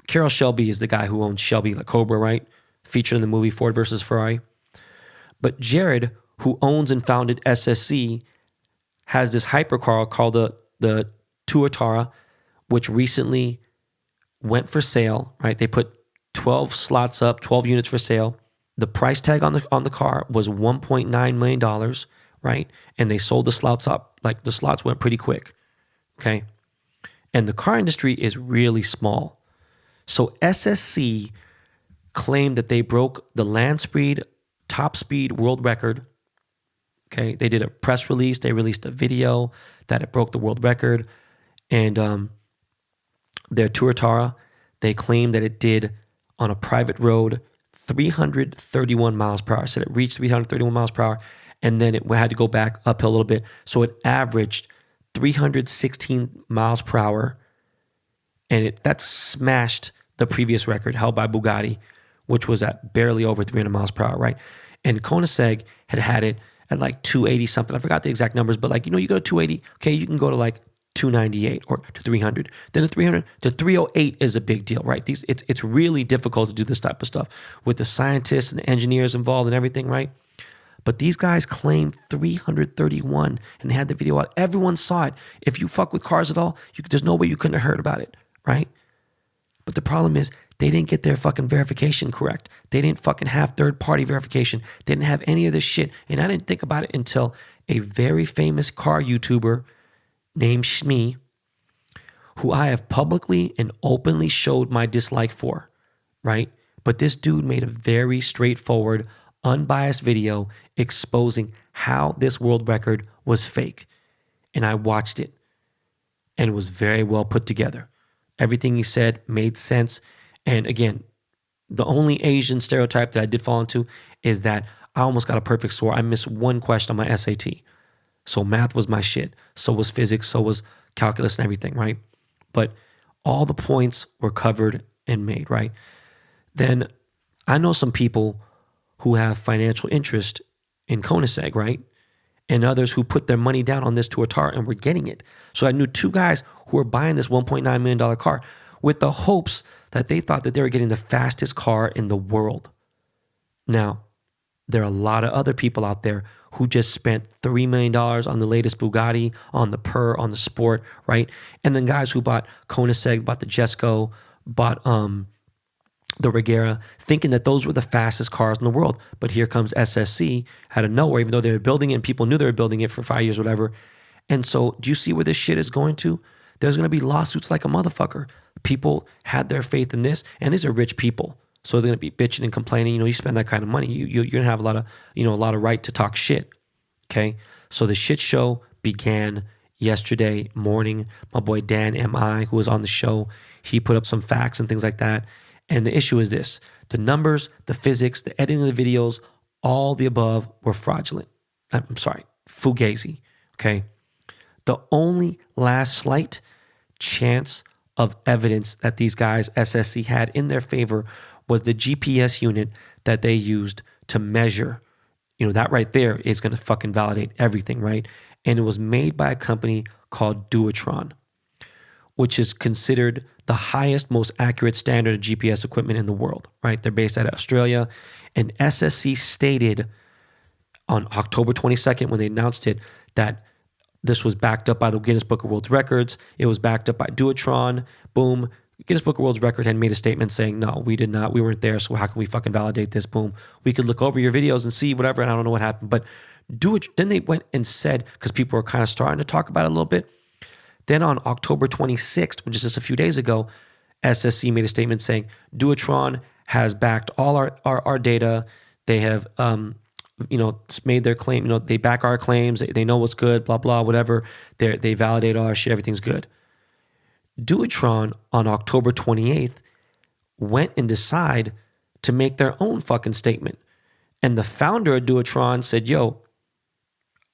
Carroll Shelby is the guy who owns Shelby La Cobra, right? Featured in the movie Ford versus Ferrari. But Jared, who owns and founded SSC, has this hypercar called the Tuatara, which recently went for sale, right? They put 12 slots up, 12 units for sale. The price tag on the car was $1.9 million, right? And they sold the slots up. Like the slots went pretty quick, okay? And the car industry is really small. So SSC claimed that they broke the land speed, top speed world record. Okay, they did a press release. They released a video that it broke the world record. And their Tuatara, they claimed that it did on a private road 331 miles per hour. So it reached 331 miles per hour, and then it had to go back uphill a little bit. So it averaged 316 miles per hour, and that smashed the previous record held by Bugatti, which was at barely over 300 miles per hour, right? And Koenigsegg had it at like 280 something. I forgot the exact numbers, but like, you go to 280, okay, you can go to like 298 or to 300. Then the 300 to 308 is a big deal, right? It's really difficult to do this type of stuff with the scientists and the engineers involved and everything, right? But these guys claimed 331 and they had the video out. Everyone saw it. If you fuck with cars at all, there's no way you couldn't have heard about it, right? But the problem is they didn't get their fucking verification correct. They didn't fucking have third-party verification. They didn't have any of this shit. And I didn't think about it until a very famous car YouTuber named Shmee, who I have publicly and openly showed my dislike for, right? But this dude made a very straightforward, unbiased video exposing how this world record was fake. And I watched it, and it was very well put together. Everything he said made sense. And again, the only Asian stereotype that I did fall into is that I almost got a perfect score. I missed one question on my SAT. So math was my shit. So was physics. So was calculus and everything, right? But all the points were covered and made, right? Then I know some people who have financial interest in Koenigsegg, right? And others who put their money down on this to a tar and were getting it. So I knew two guys who were buying this $1.9 million car with the hopes that they thought that they were getting the fastest car in the world. Now, there are a lot of other people out there who just spent $3 million on the latest Bugatti, on the Pur, on the Sport, right? And then guys who bought Koenigsegg, bought the Jesko, bought the Regera, thinking that those were the fastest cars in the world. But here comes SSC out of nowhere, even though they were building it and people knew they were building it for 5 years, whatever. And so do you see where this shit is going to? There's going to be lawsuits like a motherfucker. People had their faith in this, and these are rich people. So they're going to be bitching and complaining. You know, you spend that kind of money, you're going to have a lot of right to talk shit. Okay? So the shit show began yesterday morning. My boy Dan M.I., who was on the show, he put up some facts and things like that. And the issue is this: the numbers, the physics, the editing of the videos, all the above were fraudulent. I'm sorry, fugazi. Okay? The only last slight chance of evidence that these guys, SSC, had in their favor was the GPS unit that they used to measure. You know, that right there is going to fucking validate everything, right? And it was made by a company called Duotron, which is considered the highest, most accurate standard of GPS equipment in the world, right? They're based out of Australia. And SSC stated on October 22nd, when they announced it, that this was backed up by the Guinness Book of World Records. It was backed up by Duotron. Boom. Guinness Book of World Record had made a statement saying, no, we did not. We weren't there. So how can we fucking validate this? Boom. We could look over your videos and see whatever. And I don't know what happened. But then they went and said, because people were kind of starting to talk about it a little bit. Then on October 26th, which is just a few days ago, SSC made a statement saying, Duotron has backed all our data. They have, made their claim. You know, they back our claims. They know what's good, blah, blah, whatever. They validate all our shit. Everything's good. Duotron on October 28th went and decided to make their own fucking statement. And the founder of Duotron said, yo,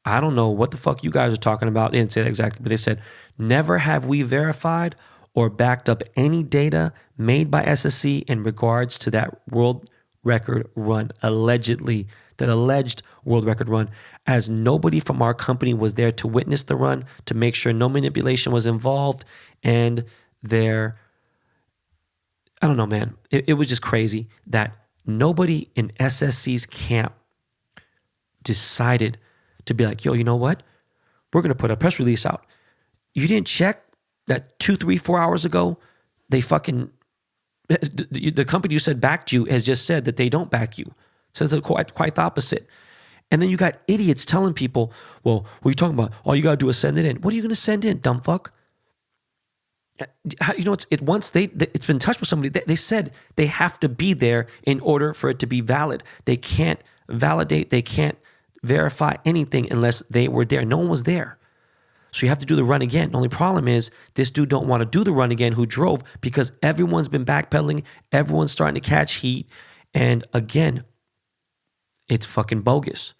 I don't know what the fuck you guys are talking about. They didn't say that exactly, but they said, never have we verified or backed up any data made by SSC in regards to that world record run, allegedly, that alleged world record run, as nobody from our company was there to witness the run, to make sure no manipulation was involved. And I don't know, man. It was just crazy that nobody in SSC's camp decided to be like, yo, you know what? We're going to put a press release out. You didn't check that 2, 3, 4 hours ago, the company you said backed you has just said that they don't back you. So it's quite the opposite. And then you got idiots telling people, well, what are you talking about? All you got to do is send it in. What are you going to send in, dumb fuck? You know, once it's been touched with somebody, they said they have to be there in order for it to be valid. They can't validate, they can't verify anything unless they were there. No one was there. So you have to do the run again. The only problem is this dude don't want to do the run again who drove, because everyone's been backpedaling. Everyone's starting to catch heat. And again, it's fucking bogus.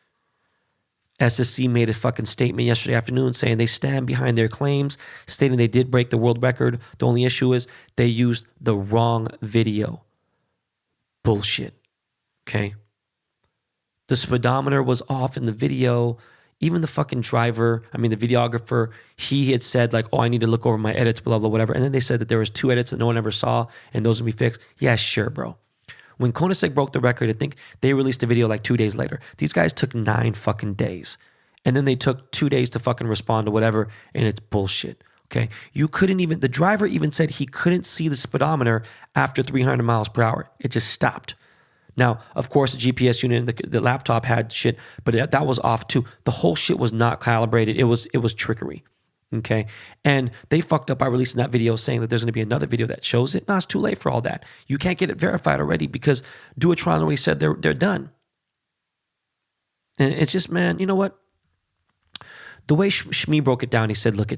SSC made a fucking statement yesterday afternoon saying they stand behind their claims, stating they did break the world record. The only issue is they used the wrong video. Bullshit. Okay? The speedometer was off in the video. Even the fucking driver, the videographer, he had said like, oh, I need to look over my edits, blah, blah, whatever. And then they said that there was 2 edits that no one ever saw and those would be fixed. Yeah, sure, bro. When Koenigsegg broke the record, I think they released a video like 2 days later. These guys took 9 fucking days. And then they took 2 days to fucking respond to whatever, and it's bullshit. Okay. The driver even said he couldn't see the speedometer after 300 miles per hour. It just stopped. Now, of course, the GPS unit and the laptop had shit, but that was off too. The whole shit was not calibrated. It was trickery. Okay. And they fucked up by releasing that video saying that there's going to be another video that shows it. No, it's too late for all that. You can't get it verified already because Duotron already said they're done. And it's just, man, you know what? The way Shmi broke it down, he said, look,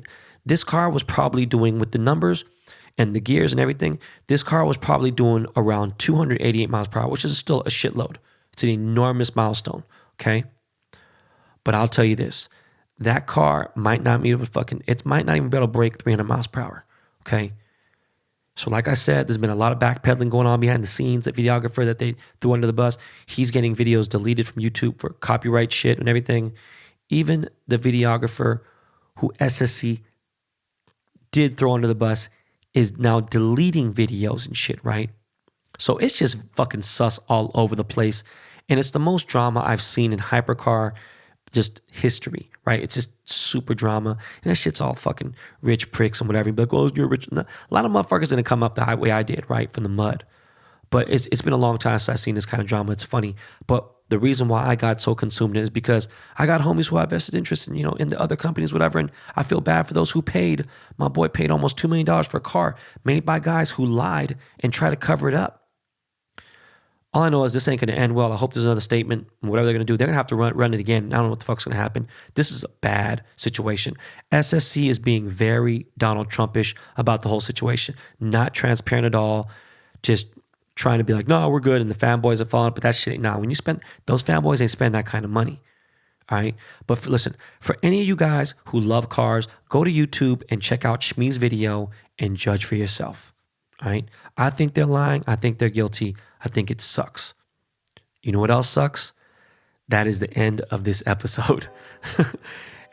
this car was probably doing, with the numbers and the gears and everything, this car was probably doing around 288 miles per hour, which is still a shitload. It's an enormous milestone, okay? But I'll tell you this. That car might not be able to it might not even be able to break 300 miles per hour, okay? So like I said, there's been a lot of backpedaling going on behind the scenes. The videographer that they threw under the bus, he's getting videos deleted from YouTube for copyright shit and everything. Even the videographer who SSC did throw under the bus is now deleting videos and shit, right? So it's just fucking sus all over the place. And it's the most drama I've seen in hypercar just history, right? It's just super drama. And that shit's all fucking rich pricks and whatever. You'd be like, oh, you're rich. A lot of motherfuckers didn't come up the way I did, right? From the mud. But it's been a long time since I've seen this kind of drama. It's funny. But the reason why I got so consumed in it is because I got homies who have vested interest in, in the other companies, whatever. And I feel bad for those who paid. My boy paid almost $2 million for a car made by guys who lied and tried to cover it up. All I know is this ain't going to end well. I hope there's another statement. Whatever they're going to do, they're going to have to run it again. I don't know what the fuck's going to happen. This is a bad situation. SSC is being very Donald Trumpish about the whole situation. Not transparent at all. Just trying to be like, no, we're good. And the fanboys are falling. But that shit ain't. Nah, when you spend, those fanboys, they spend that kind of money. All right. But listen, for any of you guys who love cars, go to YouTube and check out Shmi's video and judge for yourself. All right. I think they're lying. I think they're guilty. I think it sucks. You know what else sucks? That is the end of this episode.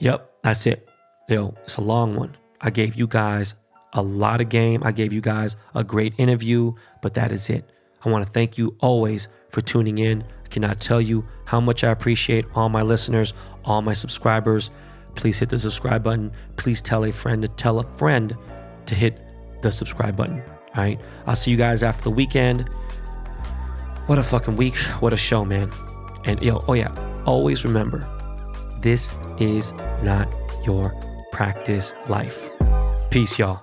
Yep, that's it. Yo, it's a long one. I gave you guys a lot of game. I gave you guys a great interview, but that is it. I want to thank you always for tuning in. I cannot tell you how much I appreciate all my listeners, all my subscribers. Please hit the subscribe button. Please tell a friend to tell a friend to hit the subscribe button. All right. I'll see you guys after the weekend. What a fucking week. What a show, man. And always remember, this is not your practice life. Peace, y'all.